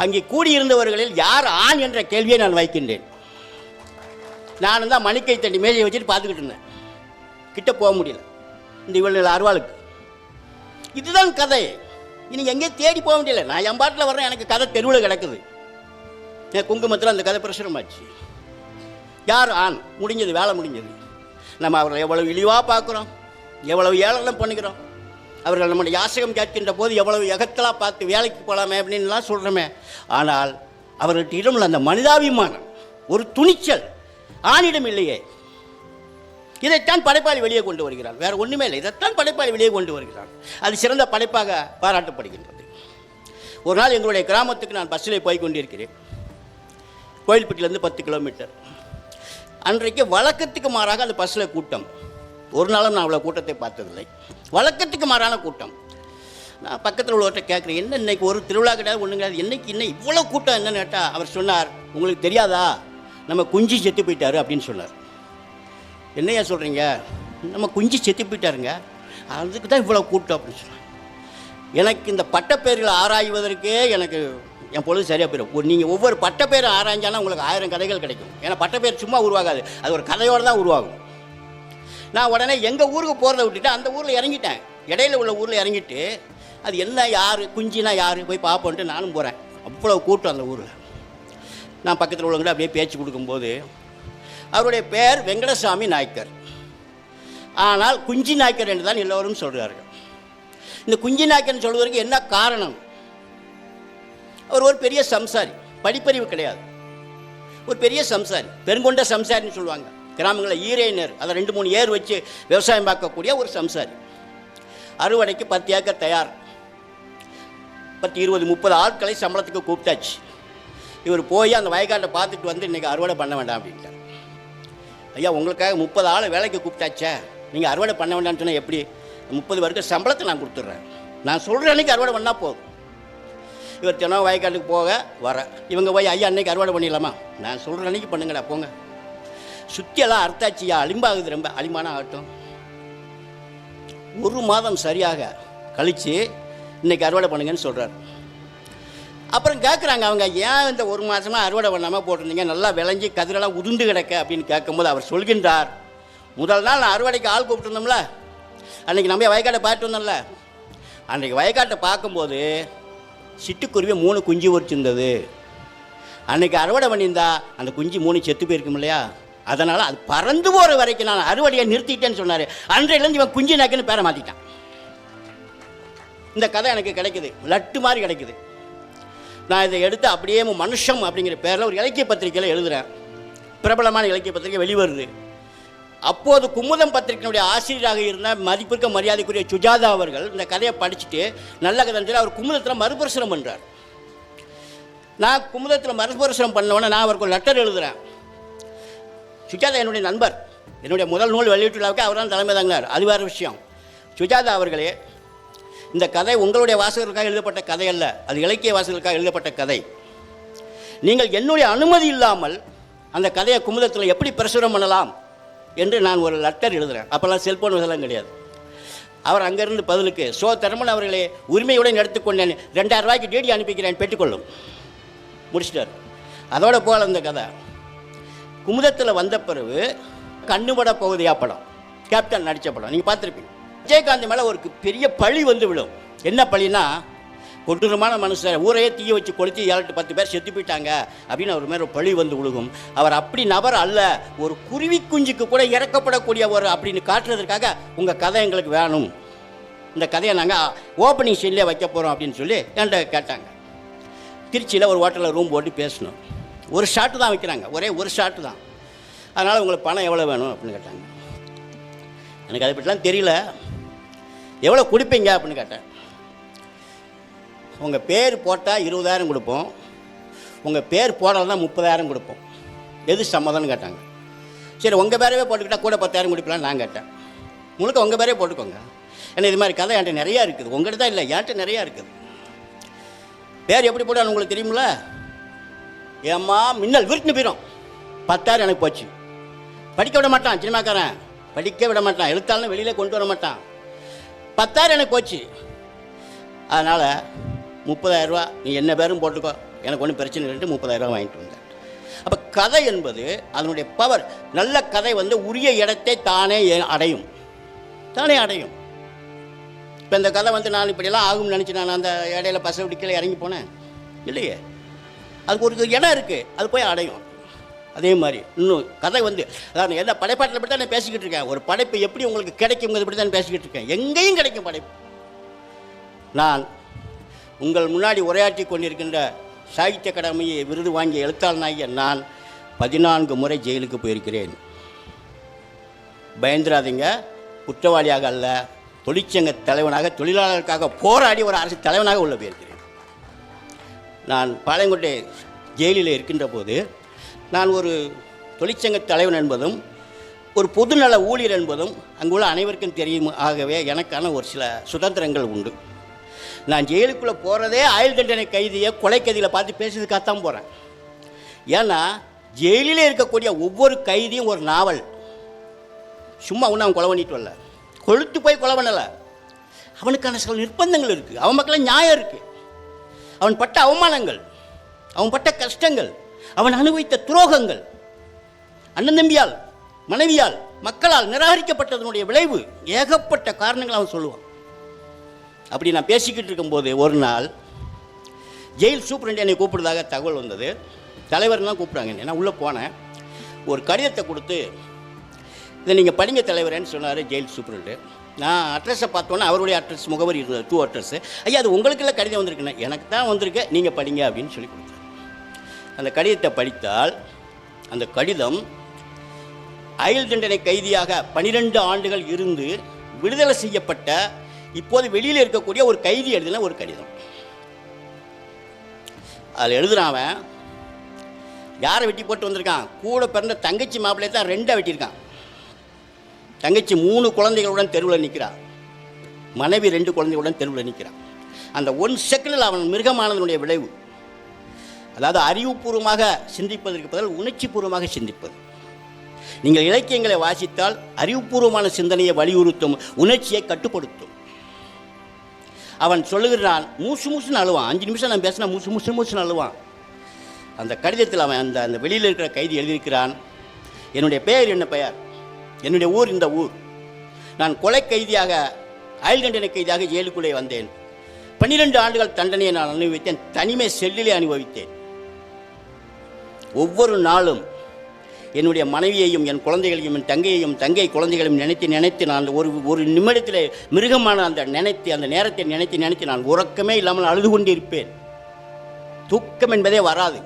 [SPEAKER 1] அங்கே கூடியிருந்தவர்களில் யார் ஆண் என்ற கேள்வியை நான் வைக்கின்றேன். நானும் தான் மணிக்கை தண்ணி மேஜையை வச்சுட்டு பார்த்துக்கிட்டு இருந்தேன். கிட்ட போக முடியல இந்த இவ்வளோ அருவாளுக்கு. இதுதான் கதை. இனி எங்கேயும் தேடி போக முடியல. நான் என் பாட்டில் வர்றேன், எனக்கு கதை தெருவில் கிடக்குது. என் குங்குமத்தில் அந்த கதை பிரசுரமாச்சு. யார் ஆண்? முடிஞ்சது, வேலை முடிஞ்சது. நம்ம அவர்களை எவ்வளவு இழிவாக பார்க்குறோம், எவ்வளவு ஏளனம் பண்ணுகிறோம். அவர்கள் நம்முடைய யாசகம் கேட்கின்ற போது எவ்வளவு எகத்தலாக பார்த்து வேலைக்கு போகலாமே அப்படின்லாம் சொல்கிறோமே. ஆனால் அவர்கிட்ட இடமில்ல அந்த மனிதாபிமானம், ஒரு துணிச்சல் ஆணிடம் இல்லையே. இதைத்தான் படைப்பாளி வெளியே கொண்டு வருகிறார், வேறு ஒன்றுமே இல்லை. இதைத்தான் படைப்பாளி வெளியே கொண்டு வருகிறார். அது சிறந்த படைப்பாக பாராட்டப்படுகின்றது. ஒரு நாள் எங்களுடைய கிராமத்துக்கு நான் பஸ்ஸில் போய் கொண்டிருக்கிறேன். கோயில்பட்டியிலேருந்து 10 கிலோமீட்டர். அன்றைக்கு வழக்கத்துக்கு மாறாக அந்த பஸ்ஸில் கூட்டம். ஒரு நாளும் நான் அவ்வளோ கூட்டத்தை பார்த்ததில்லை. வழக்கத்துக்கு மாறான கூட்டம். நான் பக்கத்தில் உள்ளவர்கிட்ட கேட்குறேன், என்ன இன்னைக்கு ஒரு திருவிழா கிடையாது, ஒன்றும் கிடையாது, என்னைக்கு இன்னும் இவ்வளோ கூட்டம் என்னன்னு கேட்டால் அவர் சொன்னார், உங்களுக்கு தெரியாதா, நம்ம குஞ்சு செத்து போயிட்டாரு அப்படின்னு சொன்னார். என்னையா சொல்கிறீங்க? நம்ம குஞ்சு செத்து போயிட்டாருங்க, அதுக்கு தான் இவ்வளோ கூட்டம் அப்படின்னு சொன்னார். எனக்கு இந்த பட்டப்பேர்களை ஆராய்வதற்கே எனக்கு என் பொழுது சரியாக போயிடும். நீங்கள் ஒவ்வொரு பட்டப்பேரை ஆராய்ஞ்சாலும் உங்களுக்கு 1000 கதைகள் கிடைக்கும். ஏன்னா பட்டப்பேர் சும்மா உருவாகாது, அது ஒரு கதையோடு தான் உருவாகும். நான் உடனே எங்கள் ஊருக்கு போகிறத விட்டுட்டு அந்த ஊரில் இறங்கிட்டேன். இடையில உள்ள ஊரில் இறங்கிட்டு அது என்ன, யார் குஞ்சினா யார் போய் பார்ப்போன்ட்டு நானும் போகிறேன். அவ்வளோ கூட்டம் அந்த ஊரில். நான் பக்கத்தில் உள்ளவங்கள்ட்ட அப்படியே பேச்சு கொடுக்கும்போது, அவருடைய பேர் வெங்கடசாமி நாயக்கர், ஆனால் குஞ்சி நாயக்கர் என்று தான் எல்லோரும் சொல்கிறார்கள். இந்த குஞ்சி நாயக்கர்னு சொல்வதற்கு என்ன காரணம்? அவர் ஒரு பெரிய சம்சாரி, படிப்பறிவு கிடையாது, ஒரு பெரிய சம்சாரி, பெருங்கொண்ட சம்சாரின்னு சொல்லுவாங்க கிராமங்களில். ஈரேனர், அதை 2-3 ஏர் வச்சு விவசாயம் பார்க்கக்கூடிய ஒரு சம்சாரி. அறுவடைக்கு 10 ஏக்கர் தயார். 10, 20, 30 ஆட்களை சம்பளத்துக்கு கூப்பிட்டாச்சு. இவர் போய் அந்த வயக்காட்டை பார்த்துட்டு வந்து இன்றைக்கி அறுவடை பண்ண வேண்டாம் அப்படின்ட்டார். ஐயா, உங்களுக்காக 30 ஆளை வேலைக்கு கூப்பிட்டாச்சே, நீங்கள் அறுவடை பண்ண வேண்டாம்னு சொன்னால் எப்படி? 30 வருஷம் சம்பளத்தை நான் கொடுத்துட்றேன், நான் சொல்கிற அன்றைக்கி அறுவடை பண்ணால் போதும். இவர் தினம் வயக்காட்டுக்கு போக வர, இவங்க போய் ஐயா அன்றைக்கி அறுவடை பண்ணிடலாமா, நான் சொல்கிற அன்றைக்கி பண்ணுங்கடா போங்க. சுற்றியெல்லாம் அர்த்தாச்சியா, அலிம்பாகுது, ரொம்ப அலிமான ஆகட்டும். 1 மாதம் சரியாக கழித்து இன்றைக்கி அறுவடை பண்ணுங்கன்னு சொல்கிறார். அப்புறம் கேட்குறாங்க அவங்க, ஏன் இந்த 1 மாதமாக அறுவடை பண்ணாமல் போட்டிருந்தீங்க, நல்லா விளைஞ்சி கதிரெல்லாம் உதிர்ந்து கிடக்க அப்படின்னு கேட்கும்போது அவர் சொல்கின்றார், முதல் நாள் நான் அறுவடைக்கு ஆள் கூப்பிட்டுருந்தோம்ல, அன்றைக்கி நம்ம வயக்காட்டை பார்த்துட்டு வந்தோம்ல, அன்றைக்கி வயக்காட்டை பார்க்கும்போது சிட்டுக்குருவி 3 குஞ்சு வச்சுருந்தது. அன்றைக்கி அறுவடை பண்ணியிருந்தா அந்த குஞ்சு 3 செத்து போயிருக்கும் இல்லையா, அதனால் அது பறந்து போகிற வரைக்கும் நான் அறுவடையை நிறுத்திட்டேன்னு சொன்னார். அன்றையிலேருந்து இவன் குஞ்சு நாக்குன்னு பேரை மாற்றிட்டான். இந்த கதை எனக்கு கிடைக்குது, லட்டு மாதிரி கிடைக்குது. நான் இதை எடுத்து அப்படியே மனுஷம் அப்படிங்கிற பேரில் ஒரு இலக்கிய பத்திரிகையில் எழுதுகிறேன். பிரபலமான இலக்கிய பத்திரிகை வெளிவருது. அப்போது குமுதம் பத்திரிகையினுடைய ஆசிரியராக இருந்த மதிப்பிற்க மரியாதைக்குரிய சுஜாதா அவர்கள் இந்த கதையை படிச்சுட்டு நல்ல கதை அவர் குமுதத்தில் மறுபரிசனம் பண்ணுறார். நான் குமுதத்தில் மறுபரிசனம் பண்ணவொன்னே நான் அவருக்கு ஒரு லெட்டர் எழுதுகிறேன். சுஜாதா என்னுடைய நண்பர், என்னுடைய முதல் நூல் வெளியீட்டு விழாவுக்கு அவர் தான் தலைமை தாங்கினார், அது வேறு விஷயம். சுஜாதா அவர்களே, இந்த கதை உங்களுடைய வாசகர்களுக்காக எழுதப்பட்ட கதை அல்ல, அது இலக்கிய வாசகர்களுக்காக எழுதப்பட்ட கதை. நீங்கள் என்னுடைய அனுமதி இல்லாமல் அந்த கதையை குமுதத்தில் எப்படி பிரசுரம் பண்ணலாம் என்று நான் ஒரு லெட்டர் எழுதுகிறேன். அப்போல்லாம் செல்ஃபோன் வசதிலாம் கிடையாது. அவர் அங்கேருந்து பதிலுக்கு, திருமணம் அவர்களே, உரிமையுடன் எடுத்துக்கொண்டேன், 2000 ரூபாய்க்கு டிடி அனுப்பிக்கிறேன், பெற்றுக்கொள்ளும், முடிச்சிட்டார். அதோட போல் அந்த கதை குமுதத்தில் வந்த பிறகு கண்ணுபட போகுதியா படம், கேப்டன் நடித்த படம் நீங்கள் பார்த்துருப்பீங்க. விஜயகாந்த் மேலே ஒரு பெரிய பழி வந்து விடும். என்ன பழினா, கொடூரமான மனுஷன், ஊரையே தீய வச்சு கொளுத்தி 7-10 பேர் செத்து போயிட்டாங்க அப்படின்னு அவர் மேலே ஒரு பழி வந்து விழுகும். அவர் அப்படி நபர் அல்ல, ஒரு குருவி குஞ்சுக்கு கூட இறக்கப்படக்கூடிய ஒரு அப்படின்னு காட்டுறதுக்காக உங்கள் கதை எங்களுக்கு வேணும், இந்த கதையை நாங்கள் ஓப்பனிங் சீன்லேயே வைக்க போகிறோம் அப்படின்னு சொல்லி என்கிட்ட கேட்டாங்க. திருச்சியில் ஒரு ஹோட்டலில் ரூம் போட்டு பேசணும். ஒரு ஷாட்டு தான் வைக்கிறாங்க, ஒரே ஒரு ஷாட்டு தான். அதனால் உங்களுக்கு பணம் எவ்வளோ வேணும் அப்படின்னு கேட்டாங்க. எனக்கு அதை பற்றிலாம் தெரியல. எவ்வளோ கொடுப்பீங்க அப்படின்னு கேட்டேன். உங்கள் பேர் போட்டால் 20,000 கொடுப்போம், உங்கள் பேர் போடலைன்னா 30,000 கொடுப்போம், எது சம்மதம்னு கேட்டாங்க. சரி, உங்கள் பேரவே போட்டுக்கிட்டால் கூட 10,000 கொடுப்பீங்களான்னு நான் கேட்டேன். முழுக்க உங்கள் பேரே போட்டுக்கோங்க, ஏன்னா இது மாதிரி கதை என்கிட்ட நிறையா இருக்குது, உங்கள்கிட்ட தான் இல்லை, என்கிட்ட நிறையா இருக்குது. பேர் எப்படி போட்டாலும் உங்களுக்கு தெரியுமில்ல, ஏம்மா மின்னல் விருட்டுன்னு போயிடும், 10,000 எனக்கு போச்சு. படிக்க விட மாட்டான் சினிமாக்காரன், படிக்க விட மாட்டான், எழுத்தாலும் வெளியில் கொண்டு வர மாட்டான். 10,000 எனக்கு போச்சு. அதனால் 30,000 ரூபா நீ என்ன பேரும் போட்டுக்கோ, எனக்கு ஒன்றும் பிரச்சனை இல்லைன்ட்டு 30,000 ரூபா வாங்கிட்டு வந்தேன். அப்போ கதை என்பது அதனுடைய பவர். நல்ல கதை உரிய இடத்தை தானே அடையும். இப்போ இந்த கதை நான் இப்படியெல்லாம் ஆகும்னு நினச்சி நான் அந்த இடையில பசை விட்டு இறங்கி போனேன் இல்லையே. அதுக்கு ஒரு இடம் இருக்குது, அது போய் அடையும். அதே மாதிரி இன்னும் கதை அதாவது எல்லா படைப்பாட்டில் பற்றி தான் நான் பேசிக்கிட்டு இருக்கேன். ஒரு படைப்பு எப்படி உங்களுக்கு கிடைக்குங்கிறது பற்றி தான் பேசிக்கிட்டு இருக்கேன். எங்கேயும் கிடைக்கும் படைப்பு. நான் உங்கள் முன்னாடி உரையாற்றி கொண்டிருக்கின்ற சாகித்ய அகாடமி விருது வாங்கிய எழுத்தாளனாகிய நான் 14 முறை ஜெயிலுக்கு போயிருக்கிறேன். பயந்துராதீங்க, குற்றவாளியாக அல்ல, தொழிற்சங்க தலைவனாக, தொழிலாளர்களுக்காக போராடி ஒரு அரசு தலைவனாக உள்ள போயிருக்கிறேன். நான் பாளையங்கோட்டை ஜெயிலில் இருக்கின்ற போது நான் ஒரு தொழிற்சங்க தலைவன் என்பதும் ஒரு பொதுநல ஊழியர் என்பதும் அங்குள்ள அனைவருக்கும் தெரியும். ஆகவே எனக்கான ஒரு சில சுதந்திரங்கள் உண்டு. நான் ஜெயிலுக்குள்ளே போகிறதே ஆயுள் தண்டனை கைதியை கொலைக்கதியில் பார்த்து பேசுறதுக்காகத்தான் போகிறேன். ஏன்னா ஜெயிலில் இருக்கக்கூடிய ஒவ்வொரு கைதியும் ஒரு நாவல். சும்மா ஒன்று அவன் கொலை பண்ணிட்டு வரல, கொழுத்து போய் கொலை பண்ணலை. அவனுக்கான சில நிர்பந்தங்கள் இருக்குது, அவன் மக்களை நியாயம் இருக்குது. அவன் பட்ட அவமானங்கள், அவன் பட்ட கஷ்டங்கள், அவன் அனுபவித்த துரோகங்கள், அண்ணன் தம்பியால், மனைவியால், மக்களால் நிராகரிக்கப்பட்டதனுடைய விளைவு, ஏகப்பட்ட காரணங்கள் அவன் சொல்லுவான். அப்படி நான் பேசிக்கிட்டு இருக்கும்போது ஒரு நாள் ஜெயில் சூப்பரண்ட் என்னை கூப்பிடுறதாக தகவல் வந்தது. தலைவர்லாம் கூப்பிட்றாங்க. நான் உள்ளே போனேன். ஒரு கடிதத்தை கொடுத்து இதை நீங்கள் படிங்க தலைவரேன்னு சொன்னார் ஜெயில் சூப்பரண்ட்டு. நான் அட்ரஸை பார்த்தோன்னே அவருடைய அட்ரஸ் முகவரி இருந்தது, 2 அட்ரஸ். ஐயா அது உங்களுக்கெல்லாம் கடிதம் வந்திருக்குண்ணே. எனக்கு தான் வந்திருக்கு, நீங்கள் படிங்க அப்படின்னு சொல்லி கொடுத்தாரு. அந்த கடிதத்தை படித்தால் அந்த கடிதம் ஆயுள் தண்டனை கைதியாக 12 ஆண்டுகள் இருந்து விடுதலை செய்யப்பட்ட இப்போது வெளியில் இருக்கக்கூடிய ஒரு கைதி எழுதின ஒரு கடிதம். அதில் எழுதுறாவன் யாரை வெட்டி போட்டு வந்திருக்கான், கூட பிறந்த தங்கச்சி மாப்பிள்ளையை தான் 2 வெட்டியிருக்கான். தங்கச்சி 3 குழந்தைகளுடன் தெருவில் நிற்கிறான், மனைவி 2 குழந்தைகளுடன் தெருவில் நிற்கிறான். அந்த 1 செகண்டில் அவன் மிருகமானதனுடைய விளைவு. அதாவது அறிவுபூர்வமாக சிந்திப்பதற்கு பதில் உணர்ச்சி பூர்வமாக சிந்திப்பது. நீங்கள் இலக்கியங்களை வாசித்தால் அறிவுபூர்வமான சிந்தனையை வலியுறுத்தும், உணர்ச்சியை கட்டுப்படுத்தும். அவன் சொல்லுகிறான், மூசு மூசுன்னு அழுவான். 5 நிமிஷம் நான் பேசினா மூசுன்னு அழுவான். அந்த கடிதத்தில் அவன் அந்த வெளியில் இருக்கிற கைதி எழுதியிருக்கிறான், என்னுடைய பெயர் என்ன பெயர், என்னுடைய ஊர் இந்த ஊர், நான் கொலை கைதியாக ஆயுள் தண்டனை கைதியாக ஜெயிலுக்குள்ளே வந்தேன், 12 ஆண்டுகள் தண்டனையை நான் அனுபவித்தேன், தனிமை செல்லிலே அனுபவித்தேன். ஒவ்வொரு நாளும் என்னுடைய மனைவியையும் என் குழந்தைகளையும் என் தங்கையையும் தங்கை குழந்தைகளையும் நினைத்து நான் ஒரு நிமிடத்தில் மிருகமான அந்த நேரத்தை நினைத்து நான் உறக்கமே இல்லாமல் அழுது கொண்டிருப்பேன். தூக்கம் என்பதே வராது.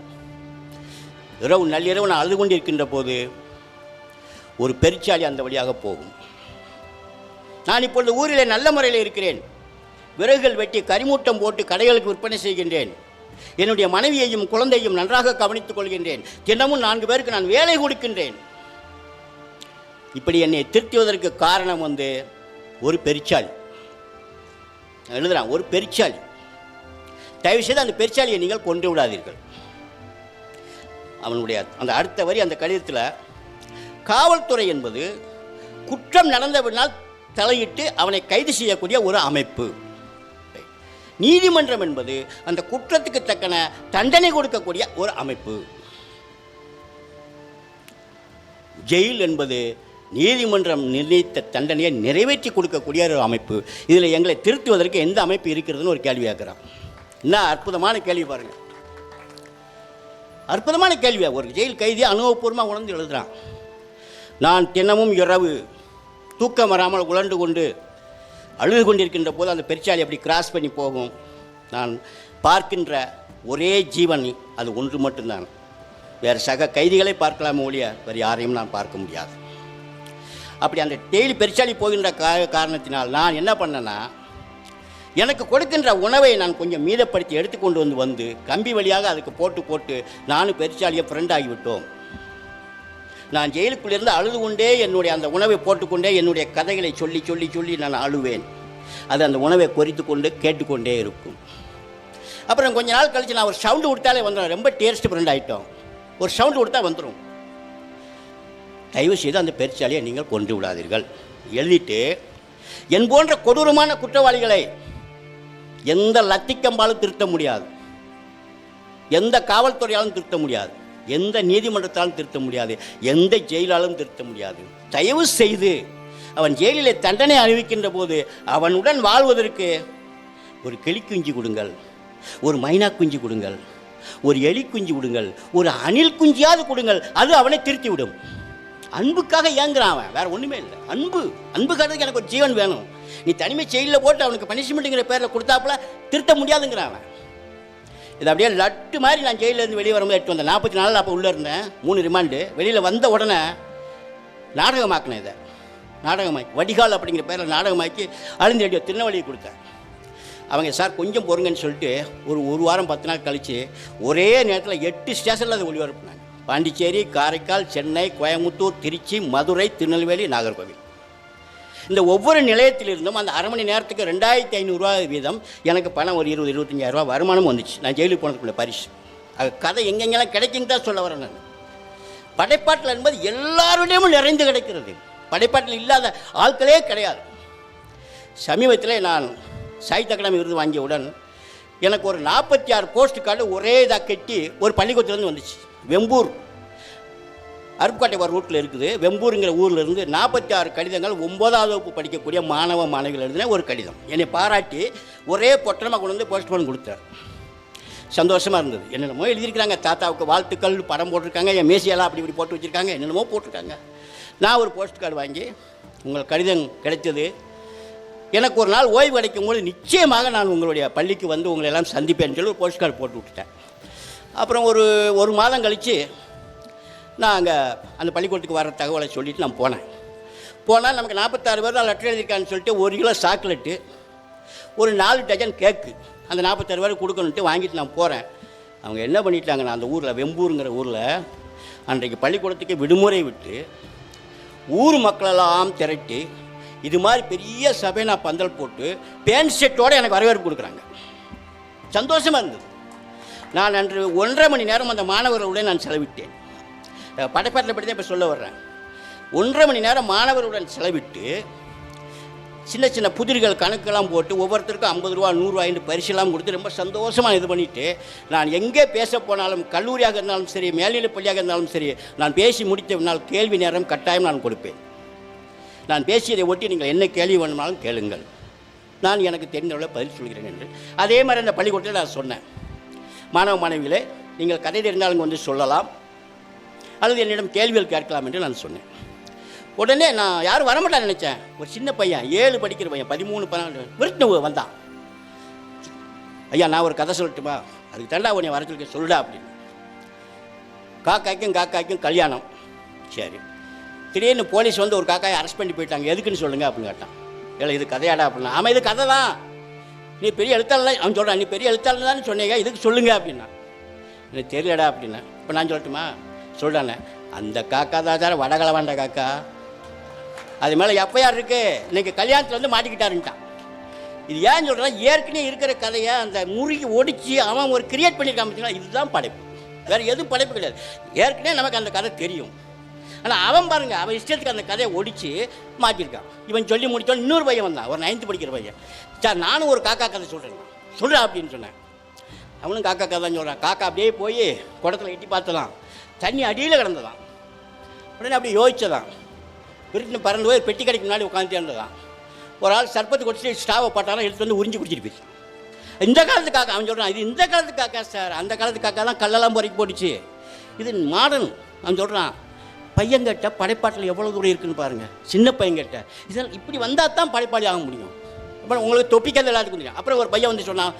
[SPEAKER 1] நள்ளிரவு நான் அழுது கொண்டிருக்கின்ற போது ஒரு பெருச்சாளி அந்த வழியாக போகும். நான் இப்பொழுது ஊரிலே நல்ல முறையில் இருக்கிறேன். விறகுகள் வெட்டி கரிமூட்டம் போட்டு கடைகளுக்கு விற்பனை செய்கின்றேன். என்னுடைய மனைவியையும் குழந்தையும் நன்றாக கவனித்துக் கொள்கின்றேன். தினமும் 4 பேருக்கு நான் வேலை கொடுக்கின்றேன். இப்படி என்னை திருத்துவதற்கு காரணம் ஒரு பெருச்சாளி எழுதுறான், ஒரு பெருச்சாளி. தயவு செய்து அந்த பெருச்சாலியை நீங்கள் கொண்டு விடாதீர்கள். அவனுடைய அந்த அடுத்த வரி அந்த கடிதத்தில், காவல்துறை என்பது குற்றம் நடந்தபின்னால் தலையிட்டு அவனை கைது செய்யக்கூடிய ஒரு அமைப்பு. நீதிமன்றம் என்பது அந்த குற்றத்துக்கு தக்கன தண்டனை கொடுக்கக்கூடிய ஒரு அமைப்பு. ஜெயில் என்பது நீதிமன்றம் நிர்ணயித்த தண்டனையை நிறைவேற்றி கொடுக்கக்கூடிய ஒரு அமைப்பு. இதில் எங்களை திருத்துவதற்கு எந்த அமைப்பு இருக்கிறதுன்னு ஒரு கேள்வி கேட்குறான். என்ன அற்புதமான கேள்வி பாருங்கள், அற்புதமான கேள்வியா. ஒரு ஜெயில் கைதியை அனுபவபூர்வமாக உணர்ந்து எழுதுகிறான். நான் தினமும் இரவு தூக்கம் வராமல் உழண்டு கொண்டு அழுது கொண்டிருக்கின்ற போது அந்த பெருச்சாளி அப்படி கிராஸ் பண்ணி போகும். நான் பார்க்கின்ற ஒரே ஜீவன் அது ஒன்று மட்டும்தான். வேறு சக கைதிகளை பார்க்கலாமே ஒழிய வேறு யாரையும் நான் பார்க்க முடியாது. அப்படி அந்த டெய்லி பெருச்சாளி போகின்ற காரணத்தினால் நான் என்ன பண்ணேன்னா, எனக்கு கொடுக்கின்ற உணவை நான் கொஞ்சம் மீதப்படுத்தி எடுத்துக்கொண்டு வந்து கம்பி வழியாக அதுக்கு போட்டு நானும் பெருச்சாலியை ஃப்ரெண்ட் ஆகிவிட்டோம். நான் ஜெயிலுக்குள்ளேருந்து அழுது கொண்டே என்னுடைய அந்த உணவை போட்டுக்கொண்டே என்னுடைய கதைகளை சொல்லி நான் அழுவேன். அது அந்த உணவை கொறித்து கொண்டு கேட்டுக்கொண்டே இருக்கும். அப்புறம் கொஞ்ச நாள் கழித்து நான் ஒரு சவுண்டு கொடுத்தாலே வந்துடும். ரொம்ப டேஸ்ட் ஃப்ரெண்ட் ஆகிட்டோம். ஒரு சவுண்டு கொடுத்தா வந்துடும். தயவு செய்து அந்த பெருச்சாலியை நீங்கள் கொன்று விடாதீர்கள். எழுதிட்டு, என் போன்ற கொடூரமான குற்றவாளிகளை எந்த லத்திக்கம்பாலும் திருத்த முடியாது, எந்த காவல்துறையாலும் திருத்த முடியாது, எந்த நீதிமன்றத்தாலும் திருத்த முடியாது, எந்த ஜெயிலாலும் திருத்த முடியாது. தயவு செய்து அவன் ஜெயிலிலே தண்டனை அனுபவிக்கின்ற போது அவனுடன் வாழ்வதற்கு ஒரு கிளி குஞ்சு கொடுங்கள், ஒரு மைனா குஞ்சு கொடுங்கள், ஒரு எலி குஞ்சு கொடுங்கள், ஒரு அணில் குஞ்சியாவது கொடுங்கள். அது அவனை திருத்தி விடும். அன்புக்காக ஏங்குறான் அவன், வேற ஒன்றுமே இல்லை. அன்புக்காக எனக்கு ஒரு ஜீவன் வேணும். நீ தனிமை ஜெயிலில் போட்டு அவனுக்கு பனிஷ்மெண்ட்டுங்கிற பேரில் கொடுத்தாப்புல திருத்த முடியாதுங்கிறான் அவன். இது அப்படியே லட்டு மாதிரி நான் ஜெயிலேருந்து வெளியே வரும்போது எட்டு வந்தேன். 44 அப்போ உள்ளே இருந்தேன், 3 ரிமாண்டு. வெளியில் வந்த உடனே நாடகமாக்கினேன். இதை நாடகமாக்கி வடிகால் அப்படிங்கிற பேரில் நாடகமாக்கி அழுந்து அடியோ திருநெல்வேலியை கொடுத்தேன். அவங்க சார் கொஞ்சம் பொறுங்கன்னு சொல்லிட்டு ஒரு வாரம் 10 நாள் கழித்து ஒரே நேரத்தில் 8 ஸ்டேஷனில் அதை ஒளிபரப்புனாங்க. பாண்டிச்சேரி, காரைக்கால், சென்னை, கோயம்புத்தூர், திருச்சி, மதுரை, திருநெல்வேலி, நாகர்கோவில். இந்த ஒவ்வொரு நிலையத்திலிருந்தும் அந்த அரை மணி நேரத்துக்கு 2500 ரூபா வீதம் எனக்கு பணம் ஒரு 20-25 ரூபா வருமானம் வந்துச்சு. நான் ஜெயிலுக்கு போனதுக்குள்ள பரிசு. அது கதை எங்கெங்கெல்லாம் கிடைக்குன்னு தான் சொல்ல வரேன் நான். படைப்பாற்றல் என்பது எல்லாருடையும் நிறைந்து கிடைக்கிறது. படைப்பாற்றல் இல்லாத ஆட்களே கிடையாது. சமீபத்தில் நான் சாகித்ய அகாடமி விருது வாங்கியவுடன் எனக்கு ஒரு 46 போஸ்ட் கார்டு ஒரே இதாக கட்டி ஒரு பள்ளிக்கூடத்துலேருந்து வந்துச்சு. வெம்பூர், அருப்புக்கோட்டை ஒரு ரூட்டில் இருக்குது. வெம்பூருங்கிற ஊரில் இருந்து 46 கடிதங்கள் 9ஆவது வகுப்பு படிக்கக்கூடிய மாணவ மாணவிகள் எழுதின ஒரு கடிதம். என்னை பாராட்டி ஒரே பொட்டலமாக கொண்டு வந்து போஸ்ட் பண்ணி கொடுத்தார். சந்தோஷமாக இருந்தது. என்னென்னமோ எழுதியிருக்கிறாங்க, தாத்தாவுக்கு வாழ்த்துக்கள் படம் போட்டிருக்காங்க, என் மேசியெல்லாம் அப்படி இப்படி போட்டு வச்சுருக்காங்க, என்னென்னமோ போட்டிருக்காங்க. நான் ஒரு போஸ்ட் கார்டு வாங்கி, உங்கள் கடிதம் கிடைத்தது, எனக்கு ஒரு நாள் ஓய்வு கிடைக்கும் போது நிச்சயமாக நான் உங்களுடைய பள்ளிக்கு வந்து உங்களை எல்லாம் சந்திப்பேன்னு சொல்லி ஒரு போஸ்ட் கார்டு போட்டு விட்டுட்டேன். அப்புறம் ஒரு மாதம் கழித்து நான் அங்கே அந்த பள்ளிக்கூடத்துக்கு வர தகவலை சொல்லிவிட்டு நான் போனால் நமக்கு 46 பேர் தான் லெட்டர் எழுதியிருக்கான்னு சொல்லிட்டு 1 கிலோ சாக்லேட்டு, ஒரு 4 டஜன் கேக்கு அந்த 46 பேருக்கு கொடுக்கணுன்ட்டு வாங்கிட்டு நான் போகிறேன். அவங்க என்ன பண்ணிட்டாங்க, நான் அந்த ஊரில் வெம்பூருங்கிற ஊரில் அன்றைக்கு பள்ளிக்கூடத்துக்கு விடுமுறை விட்டு ஊர் மக்களெல்லாம் திரட்டி இது மாதிரி பெரிய சபை நான் பந்தல் போட்டு பேண்ட் செட்டோடு எனக்கு வரவேற்பு கொடுக்குறாங்க. சந்தோஷமாக இருந்தது. நான் அன்று 1.5 மணி நேரம் அந்த மாணவர்களுடன் நான் செலவிட்டேன். படைப்பாட்டில் பற்றி தான் இப்போ சொல்ல வர்றேன். 1.5 மணி நேரம் மாணவர்களுடன் செலவிட்டு சின்ன சின்ன புதிர்கள் கணக்கெல்லாம் போட்டு ஒவ்வொருத்தருக்கும் 50 ரூபா 100 ரூபாய்னு பரிசெல்லாம் கொடுத்து ரொம்ப சந்தோஷமாக இது பண்ணிவிட்டு நான் எங்கே பேச போனாலும், கல்லூரியாக இருந்தாலும் சரி, மேல்நிலை பள்ளியாக இருந்தாலும் சரி, நான் பேசி முடித்தனால் கேள்வி நேரம் கட்டாயம் நான் கொடுப்பேன். நான் பேசியதை ஒட்டி நீங்கள் என்ன கேள்வி வேணுமாலும் கேளுங்கள், நான் எனக்கு தெரிந்தவளை பதில் சொல்கிறேன் என்று. அதே மாதிரி அந்த பள்ளிக்கூடத்தில் நான் சொன்னேன், மாணவ மாணவிகளே நீங்கள் கதை தெரிந்தாலும் வந்து சொல்லலாம் அல்லது என்னிடம் கேள்விகள் கேட்கலாம் என்று நான் சொன்னேன். உடனே நான் யாரும் வரமாட்டான்னு நினச்சேன். ஒரு சின்ன பையன் 7 படிக்கிற பையன் 13-12 விருட்டு வந்தான். ஐயா நான் ஒரு கதை சொல்லட்டுமா, அதுக்கு தண்டா உன்னை வர சொல்லி சொல்லுடா அப்படின்னு. காக்காய்க்கும் கல்யாணம். சரி, திடீர்னு போலீஸ் வந்து ஒரு காக்காயை அரெஸ்ட் பண்ணி போயிட்டாங்க, எதுக்குன்னு சொல்லுங்க அப்படின்னு கேட்டான். இல்லை இது கதையாடா அப்படின்னா. ஆமாம் இது கதை தான், நீ பெரிய எழுத்தாளர். அவன் சொல்கிறான், நீ பெரிய எழுத்தாளர் தான் சொன்னீங்க, இதுக்கு சொல்லுங்க அப்படின்னா. எனக்கு தெரியலடா அப்படின்னா. இப்போ நான் சொல்லட்டுமா, சொல்கிறானே அந்த காக்கா தான் சார் வடகலவாண்ட காக்கா, அது மேலே எஃப்ஐஆர் இருக்குது, இன்றைக்கி கல்யாணத்தில் வந்து மாட்டிக்கிட்டாருன்ட்டான். இது ஏன் சொல்கிறேன், ஏற்கனவே இருக்கிற கதையை அந்த முறுகி ஒடிச்சு அவன் ஒரு கிரியேட் பண்ணியிருக்கான் பார்த்தீங்களா, இதுதான் படைப்பு, வேறு எதுவும் படைப்பு கிடையாது. ஏற்கனவே நமக்கு அந்த கதை தெரியும், ஆனால் அவன் பாருங்கள் அவன் இஷ்டத்துக்கு அந்த கதையை ஒடிச்சு மாட்டியிருக்கான். இவன் சொல்லி முடித்தோம். இன்னொரு பையன் வந்தான், ஒரு 9th படிக்கிற பையன். சார் நானும் ஒரு காக்கா கதை சொல்கிறேன் அப்படின்னு சொன்னேன். அவனும் காக்கா கதை தான் சொல்கிறான். காக்கா அப்படியே போய் குடத்தில் எட்டி பார்த்ததான், தண்ணி அடியில் கிடந்ததான். உடனே அப்படி யோசிச்சதான், விருட்டு பறந்து போய் பெட்டி கடைக்கு முன்னாடி உட்காந்துட்டே இருந்ததான். ஒரு ஆள் சர்பத்து குடிச்சிட்டு ஸ்டாவை போட்டாலும் எடுத்து வந்து உறிஞ்சி குடிச்சிட்டு போயிடுச்சு. இந்த காலத்து காக்கா. அவன் சொல்கிறான், இது இந்த காலத்து காக்கா சார், அந்த காலத்து காக்கா தான் கல்லெல்லாம் பொறுக்கி போட்டுச்சு, இது மாடர்ன். அவன் சொல்கிறான், பையன்கிட்ட படைப்பாட்டில் எவ்வளோ தூரம் இருக்குன்னு பாருங்கள், சின்ன பையன்கிட்ட இதெல்லாம் இப்படி வந்தால் தான் படைப்பாளி ஆக முடியும். அப்புறம் உங்களுக்கு தொப்பிக்கதை எல்லாத்துக்கும் தெரியும். அப்புறம் ஒரு பையன் வந்து சொன்னான்,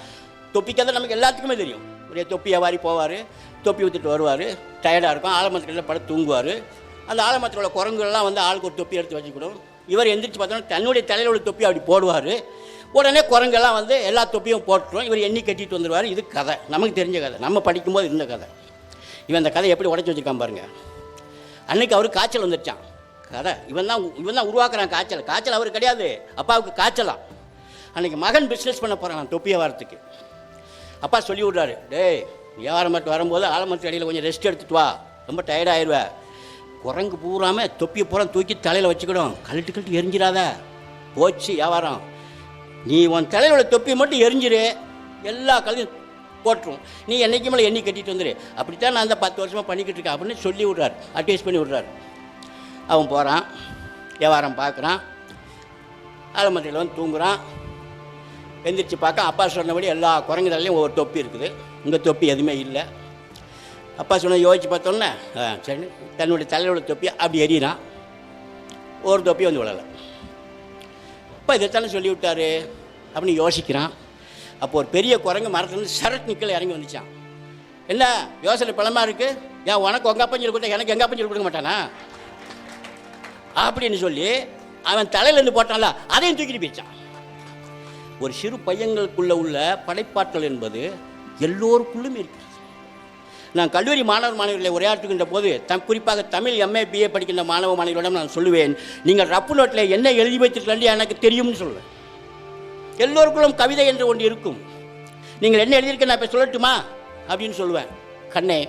[SPEAKER 1] தொப்பிக்கதை நமக்கு எல்லாத்துக்குமே தெரியும். ஒரே தொப்பியை வாரி போவார், தொப்பி ஊற்றிட்டு வருவார், டயர்டாக இருக்கும், ஆலமரத்துக்கிட்ட படம் தூங்குவார். அந்த ஆலமரத்தில் உள்ள குரங்குகள்லாம் வந்து ஆளுக்கு ஒரு தொப்பி எடுத்து வச்சுக்கிடும். இவர் எந்திரிச்சு பார்த்தோன்னா தன்னுடைய தலையில் உள்ள தொப்பி அப்படி போடுவார். உடனே குரங்கெல்லாம் வந்து எல்லா தொப்பியும் போட்டுரும், இவர் எண்ணி கட்டிட்டு வந்துடுவார். இது கதை, நமக்கு தெரிஞ்ச கதை, நம்ம படிக்கும்போது இருந்த கதை. இவன் அந்த கதை எப்படி உடச்சி வச்சுருக்கான் பாருங்கள். அன்னைக்கு அவருக்கு காய்ச்சல் வந்துடுச்சான். கதை இவன் தான் உருவாக்குறான் காய்ச்சல் அவர் கிடையாது, அப்பாவுக்கு காய்ச்சலாம். அன்றைக்கி மகன் பிஸ்னஸ் பண்ண போகிறான் தொப்பியை வாரத்துக்கு. அப்பா சொல்லி விட்றாரு, டேய் வியாபாரம் மட்டும் வரும்போது ஆலமரத்து அடியில் கொஞ்சம் ரெஸ்ட் எடுத்துட்டு வா, ரொம்ப டயர்டாகிடுவேன், குரங்கு பூராமல் தொப்பியை பூரா தூக்கி தலையில் வச்சுக்கிடும், கழட்டு எரிஞ்சிடாத, போச்சு வியாபாரம். நீ உன் தலையில் உள்ள தொப்பியை மட்டும் எரிஞ்சிரு, எல்லா கல்லையும் போட்டுரும், நீ என்றைக்கு மேலே எண்ணி கட்டிட்டு வந்துடு. அப்படித்தான் நான் அந்த 10 வருஷமாக பண்ணிக்கிட்டு இருக்கேன் அப்படின்னு சொல்லி விட்றாரு, அட்வைஸ் பண்ணி விட்றாரு. அவன் போகிறான், வியாபாரம் பார்க்குறான், ஆலமரத்தில் வந்து தூங்குறான். எந்திரிச்சு பார்க்க அப்பா சொன்னபடி எல்லா குரங்கு தலையிலையும் ஒவ்வொரு தொப்பி இருக்குது, இங்கே தொப்பி எதுவுமே இல்லை. அப்பா சொன்ன யோசிச்சு பார்த்தோன்னே சரி, தன்னுடைய தலையில் உள்ள தொப்பி அப்படி எறிகிறான், ஒரு தொப்பி வந்து விழலை. அப்பா இதைத்தானே சொல்லி விட்டாரு அப்படின்னு யோசிக்கிறான். அப்போ ஒரு பெரிய குரங்கு மரத்துலேருந்து சரட் நிக்கல இறங்கி வந்துச்சான். என்ன யோசனை பழமாக இருக்குது, ஏன் உனக்கு உங்கள் அப்பா சொல்லி கொடுத்தா எனக்கு எங்கள் அப்பா சொல்லி கொடுக்க மாட்டானா அப்படின்னு சொல்லி அவன் தலையிலேருந்து போட்டான்ல, அதையும் தூக்கிட்டு போயிடுச்சான். ஒரு சிறு பையங்களுக்குள்ளே உள்ள படைப்பாற்றல் என்பது எல்லோருக்குள்ளும் இருக்கிறது. நான் கல்லூரி மாணவர்களை உரையாற்றுகின்ற போது குறிப்பாக தமிழ் MA BA படிக்கின்ற மாணவர்களிடம் நான் சொல்லுவேன், நீங்கள் ரப்பு நோட்டில் என்ன எழுதி வைத்திருக்கீங்க எனக்கு தெரியும்னு சொல்லுவேன். எல்லோருக்குள்ளும் கவிதை என்று ஒன்று இருக்கும், நீங்கள் என்ன எழுதியிருக்க நான் இப்போ சொல்லட்டுமா அப்படின்னு சொல்லுவேன். கண்ணே,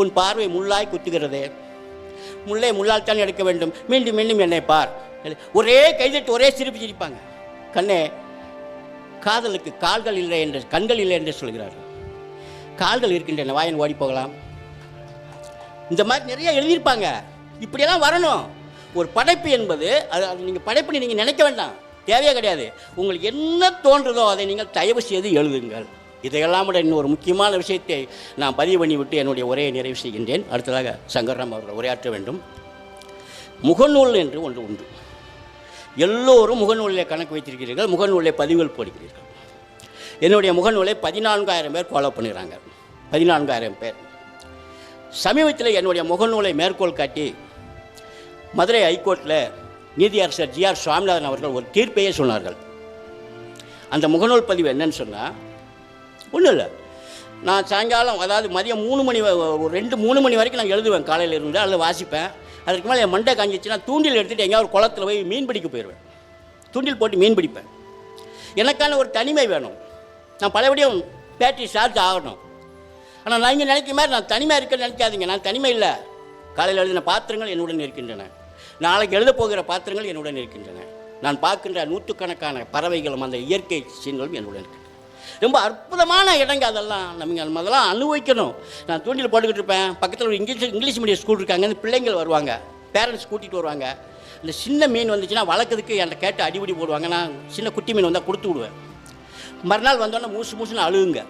[SPEAKER 1] உன் பார்வை முள்ளாய் குத்துகிறது, முல்லை முள்ளால் தான் எடுக்க வேண்டும், மீண்டும் மீண்டும் என்னை பார். ஒரே கைதட்டு ஒரே சிரிப்பு சிரிப்பாங்க. கண்ணே, காதலுக்கு கால்கள் இல்லை என்று கண்கள் இல்லை என்று சொல்கிறார்கள், கால்கள் இருக்கின்றன, வாயன் ஓடி போகலாம். இந்த மாதிரி நிறைய எழுதியிருப்பாங்க. இப்படியெல்லாம் வரணும். ஒரு படைப்பு என்பது அது நீங்கள் படைப்புன்னு நீங்கள் நினைக்க வேண்டாம், தேவையே கிடையாது. உங்களுக்கு என்ன தோன்றுதோ அதை நீங்கள் தயவு செய்து எழுதுங்கள். இதையெல்லாம் விட இன்னொரு முக்கியமான விஷயத்தை நான் பதிவு பண்ணிவிட்டு என்னுடைய உரையை நிறைவு செய்கின்றேன். அடுத்ததாக சங்கர்ராம் அவர்கள் உரையாற்ற வேண்டும். முகநூல் என்று ஒன்று உண்டு. எல்லோரும் முகநூலில் கணக்கு வைத்திருக்கிறீர்கள், முகநூலில் பதிவுகள் போடுகிறீர்கள். என்னுடைய முகநூலை 14,000 பேர் ஃபாலோ பண்ணுறாங்க. 14,000 பேர். சமீபத்தில் என்னுடைய முகநூலை மேற்கோள் காட்டி மதுரை ஹைகோர்ட்டில் நீதியரசர் GR சுவாமிநாதன் அவர்கள் ஒரு தீர்ப்பையே சொன்னார்கள். அந்த முகநூல் பதிவு என்னன்னு சொன்னால், ஒன்றும் இல்லை, நான் சாயங்காலம் அதாவது மதியம் 3 மணி 2-3 மணி வரைக்கும் நான் எழுதுவேன், காலையில் இருந்து அதில் வாசிப்பேன். அதுக்கு மேலே என் மண்டை காஞ்சிச்சுன்னா தூண்டில் எடுத்துகிட்டு எங்கேயாவது ஒரு குளத்தில் போய் மீன் பிடிக்க போயிடுவேன். தூண்டில் போட்டு மீன் பிடிப்பேன். எனக்கான ஒரு தனிமை வேணும், நான் பழையபடியும் பேட்டரி சார்ஜ் ஆகணும். ஆனால் நான் இங்கே நினைக்கிற மாதிரி நான் தனிமையாக இருக்கேன்னு நினைக்காதீங்க, நான் தனிமை இல்லை. காலையில் எழுதின பாத்திரங்கள் என்னுடன் இருக்கின்றன, நாளைக்கு எழுத போகிற பாத்திரங்கள் என்னுடன் இருக்கின்றன, நான் பார்க்கின்ற 100கணக்கான பறவைகளும் அந்த இயற்கை சீன்களும் என்னுடன் இருக்கின்றன. ரொம்ப அற்புதமான இடங்க அதெல்லாம், நம்ம அதெல்லாம் அனுபவிக்கணும். நான் தூண்டில் போட்டுக்கிட்டு இருப்பேன், பக்கத்தில் ஒரு இங்கிலீஷ் மீடியம் ஸ்கூல் இருக்காங்க, அந்த பிள்ளைங்கள் வருவாங்க, பேரண்ட்ஸ் கூட்டிகிட்டு வருவாங்க. இந்த சின்ன மீன் வந்துச்சுன்னா வளர்க்குறதுக்கு என்கிட்ட கேட்டு அடிபடி போடுவாங்க. நான் சின்ன குட்டி மீன் வந்தால் கொடுத்து விடுவேன். மறுநாள் வந்தோடனே மூசுன்னு அழுகுங்க.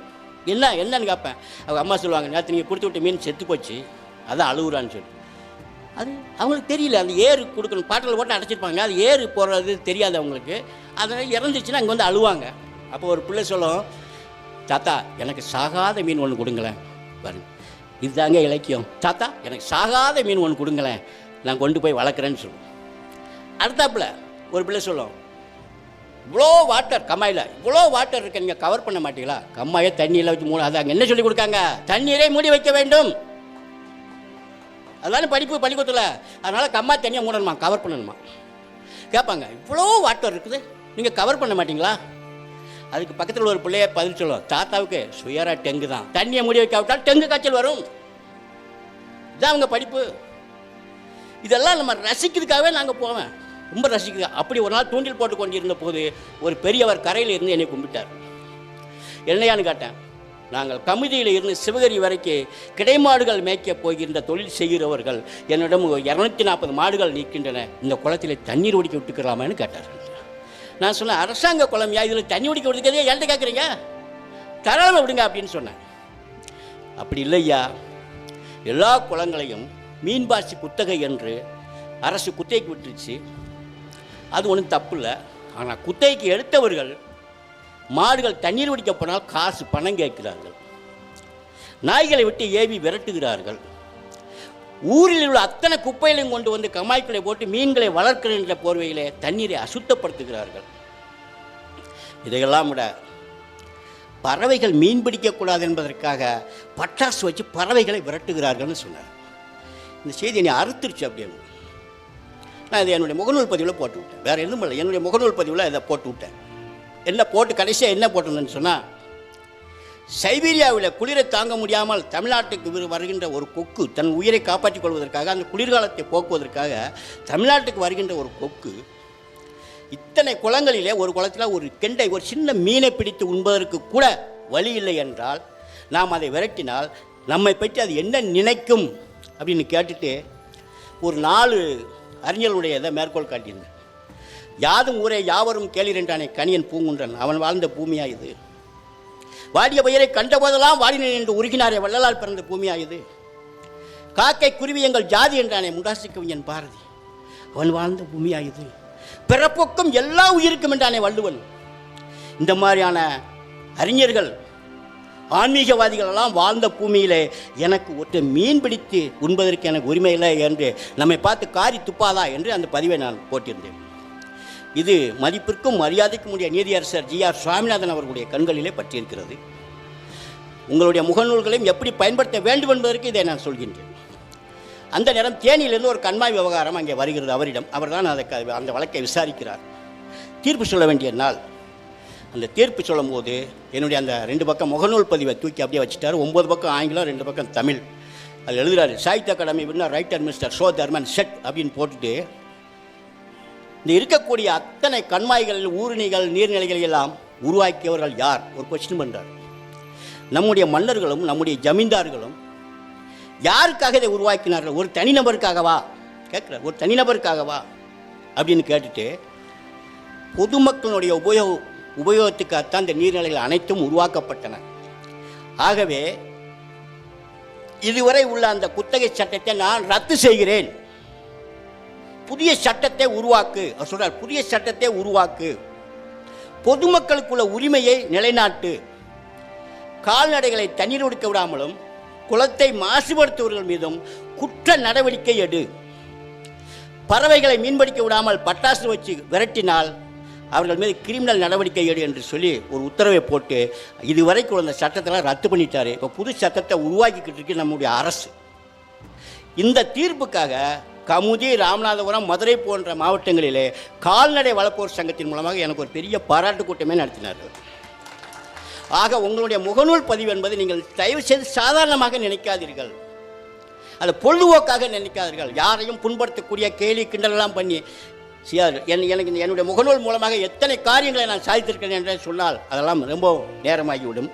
[SPEAKER 1] என்னன்னு கேட்பேன். அவங்க அம்மா சொல்லுவாங்க, நேற்று நீங்கள் கொடுத்து விட்ட மீன் செத்து போச்சு, அதான் அழுகுறான்னு சொல்லி. அது அவங்களுக்கு தெரியல, அந்த ஏறு கொடுக்கணும், பாட்டில் போட்டு அடைச்சிருப்பாங்க, அது ஏறு போடுறது தெரியாது அவங்களுக்கு. அதனால் இறந்துச்சுன்னா அங்கே வந்து அழுவாங்க. அப்போ ஒரு பிள்ளை சொல்லும், தாத்தா எனக்கு சாகாத மீன் ஒன்று கொடுங்களேன் பாருங்க, இதுதாங்க இலக்கியம். தாத்தா எனக்கு சாகாத மீன் ஒன்று கொடுங்களேன், நான் கொண்டு போய் வளர்க்குறேன்னு சொல்லுவோம். அடுத்தாப்புல ஒரு பிள்ளை சொல்லும், இவ்வளோ வாட்டர் கம்மாயில் இவ்வளோ வாட்டர் இருக்க, நீங்கள் கவர் பண்ண மாட்டீங்களா? கம்மாயை தண்ணியில் வச்சு மூணு, அது அங்கே என்ன சொல்லி கொடுக்காங்க, தண்ணீரை மூடி வைக்க வேண்டும். அதனால பள்ளிக்கூடத்தில் அதனால் கம்மா தண்ணியை மூடணுமா, கவர் பண்ணணுமா கேட்பாங்க. இவ்வளோ வாட்டர் இருக்குது, நீங்கள் கவர் பண்ண மாட்டீங்களா? அதுக்கு பக்கத்தில் ஒரு பிள்ளைய பதில் சொல்லும், தாத்தாவுக்கு சுயரா டெங்கு தான், தண்ணியை மூடி வைக்காவிட்டால் டெங்கு காய்ச்சல் வரும். இதுதான் அவங்க படிப்பு. இதெல்லாம் நம்ம ரசிக்கிறதுக்காகவே நாங்கள் போவேன், ரொம்ப ரசிக்குது. அப்படி ஒரு நாள் தூண்டில் போட்டு கொண்டிருந்த போது ஒரு பெரியவர் கரையில் இருந்து என்னை கும்பிட்டார். என்னையான்னு கேட்டேன். நாங்கள் கமிதியில் இருந்து சிவகிரி வரைக்கும் கிடைமாடுகள் மேய்க்க போகின்ற தொழில் செய்கிறவர்கள், என்னிடம் 240 மாடுகள் நிற்கின்றன, இந்த குளத்தில் தண்ணீர் ஒடிக்க விட்டுக்கலாமான்னு கேட்டார். நான் சொன்னேன், அரசாங்க குளம்யா, இதில் தண்ணி ஒடிக்க விட்டுக்கிறதே என்கிட்ட கேட்குறீங்க, தாராளமாக விடுங்க அப்படின்னு சொன்னேன். அப்படி இல்லையா, எல்லா குளங்களையும் மீன்பாசி குத்தகை என்று அரசு குத்தகைக்கு விட்டுருச்சு, அது ஒன்றும் தப்பு இல்லை. ஆனால் குத்தகைக்கு எடுத்தவர்கள் மாடுகள் தண்ணீர் குடிக்க போனால் காசு பணம் கேட்கிறார்கள், நாய்களை விட்டு ஏவி விரட்டுகிறார்கள், ஊரில் உள்ள அத்தனை குப்பைகளையும் கொண்டு வந்து கமாய்களை போட்டு மீன்களை வளர்க்கின்ற போர்வையிலே தண்ணீரை அசுத்தப்படுத்துகிறார்கள். இதையெல்லாம் விட பறவைகள் மீன் பிடிக்கக்கூடாது என்பதற்காக பட்டாசு வச்சு பறவைகளை விரட்டுகிறார்கள்னு சொன்னார். இந்த செய்தி என்னை அறுத்துருச்சு. அப்படின்னு நான் இதை என்னுடைய முகநூல் பதிவில் போட்டு விட்டேன், வேறு எதுவும் இல்லை, என்னுடைய முகநூல் பதிவில் இதை போட்டு விட்டேன். என்ன போட்டு கடைசியாக என்ன போட்டிருந்தேன்னு சொன்னால், சைபீரியாவில் குளிரை தாங்க முடியாமல் தமிழ்நாட்டுக்கு வருகின்ற ஒரு கொக்கு தன் உயிரை காப்பாற்றிக் கொள்வதற்காக, அந்த குளிர்காலத்தை போக்குவதற்காக தமிழ்நாட்டுக்கு வருகின்ற ஒரு கொக்கு இத்தனை குளங்களிலே ஒரு குளத்தில் ஒரு கெண்டை, ஒரு சின்ன மீனை பிடித்து உண்பதற்கு கூட வழி இல்லை என்றால் நாம் அதை விரட்டினால் நம்மை பற்றி அது என்ன நினைக்கும் அப்படின்னு கேட்டுட்டு ஒரு 4 அறிஞர்களுடைய இதை மேற்கோள் காட்டியிருந்தேன். யாதும் ஊரே யாவரும் கேளீர் என்றானே கணியன் பூங்குன்றன், அவன் வாழ்ந்த பூமியா இது? வாடிய பயிரை கண்டபோதெல்லாம் வாடினேன் என்று உருகினாரே வள்ளலால் பிறந்த பூமியா இது? காக்கை குருவி எங்கள் ஜாதி என்றானே முண்டாசு கவிஞன் பாரதி, அவன் வாழ்ந்த பூமியா இது? பிறப்புக்கும் எல்லா உயிருக்கும் என்றானே வள்ளுவன். இந்த மாதிரியான அறிஞர்கள், ஆன்மீகவாதிகள் எல்லாம் வாழ்ந்த பூமியிலே எனக்கு ஒற்றை மீன் பிடித்து உண்பதற்கு எனக்கு உரிமை இல்லை என்று நம்மை பார்த்து காரி துப்பாதா என்று அந்த பதிவை நான் போட்டிருந்தேன். இது மதிப்பிற்கும் மரியாதைக்கும் உடைய நீதியரசர் ஜி.ஆர். சுவாமிநாதன் அவர்களுடைய கண்களிலே பற்றியிருக்கிறது. உங்களுடைய முகநூல்களையும் எப்படி பயன்படுத்த வேண்டும் என்பதற்கு இதை நான் சொல்கின்றேன். அந்த நேரம் தேனியிலிருந்து ஒரு கண்மாய் விவகாரம் அங்கே வருகிறது அவரிடம். அவர் தான் அந்த வழக்கை விசாரிக்கிறார். தீர்ப்பு சொல்ல வேண்டிய நாள். அந்த தீர்ப்பு சொல்லும் போது என்னுடைய அந்த 2 பக்கம் முகநூல் பதிவை தூக்கி அப்படியே வச்சுட்டார். 9 பக்கம் ஆங்கிலம், 2 பக்கம் தமிழ். அது எழுதுகிறாரு, Sahitya Akademi winner writer mister Sho Dharman செட் அப்படின்னு போட்டுட்டு, இந்த இருக்கக்கூடிய அத்தனை கண்மாய்கள், ஊருணிகள், நீர்நிலைகள் எல்லாம் உருவாக்கியவர்கள் யார்? ஒரு கொஸ்டின் பண்ணுறார். நம்முடைய மன்னர்களும் நம்முடைய ஜமீன்தார்களும் யாருக்காக இதை உருவாக்கினார்கள்? ஒரு தனிநபருக்காகவா கேட்குறார். ஒரு தனிநபருக்காகவா அப்படின்னு கேட்டுட்டு, பொதுமக்களுடைய உபயோகத்துக்காகத்தான் இந்த நீர்நிலைகள் அனைத்தும் உருவாக்கப்பட்டன. ஆகவே இதுவரை உள்ள அந்த குத்தகை சட்டத்தை நான் ரத்து செய்கிறேன், புதிய சட்டத்தை உருவாக்கு. அவர் சொல்றார், புதிய சட்டத்தை உருவாக்கு, பொதுமக்களுக்குள்ள உரிமையை நிலைநாட்டு, கால்நடைகளை தண்ணீர் ஒடுக்க விடாமலும் குளத்தை மாசுபடுத்துவர்கள் மீதும் குற்ற நடவடிக்கை எடு, பறவைகளை மீன்பிடிக்க விடாமல் பட்டாசு வச்சு விரட்டினால் அவர்கள் மீது கிரிமினல் நடவடிக்கை எடு என்று சொல்லி ஒரு உத்தரவை போட்டு இதுவரைக்கும் அந்த சட்டத்தெல்லாம் ரத்து பண்ணிட்டாரு. இப்போ புது சட்டத்தை உருவாக்கிக்கிட்டு இருக்கு நம்முடைய அரசு. இந்த தீர்ப்புக்காக கமுதி, ராமநாதபுரம், மதுரை போன்ற மாவட்டங்களிலே கால்நடை வளர்ப்போர் சங்கத்தின் மூலமாக எனக்கு ஒரு பெரிய பாராட்டு கூட்டமே நடத்தினார்கள். ஆக உங்களுடைய முகநூல் பதிவு என்பது நீங்கள் தயவு செய்து சாதாரணமாக நினைக்காதீர்கள், அது பொழுதுபோக்காக நினைக்காதீர்கள். யாரையும் புண்படுத்தக்கூடிய கேலி கிண்டலெல்லாம் பண்ணி எனக்கு என்னுடைய முகநூல் மூலமாக எத்தனை காரியங்களை நான் சாதித்திருக்கிறேன் என்று சொன்னால் அதெல்லாம் ரொம்ப நேரமாகிவிடும்.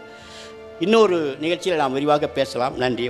[SPEAKER 1] இன்னொரு நிகழ்ச்சியில் நாம் விரிவாக பேசலாம். நன்றி.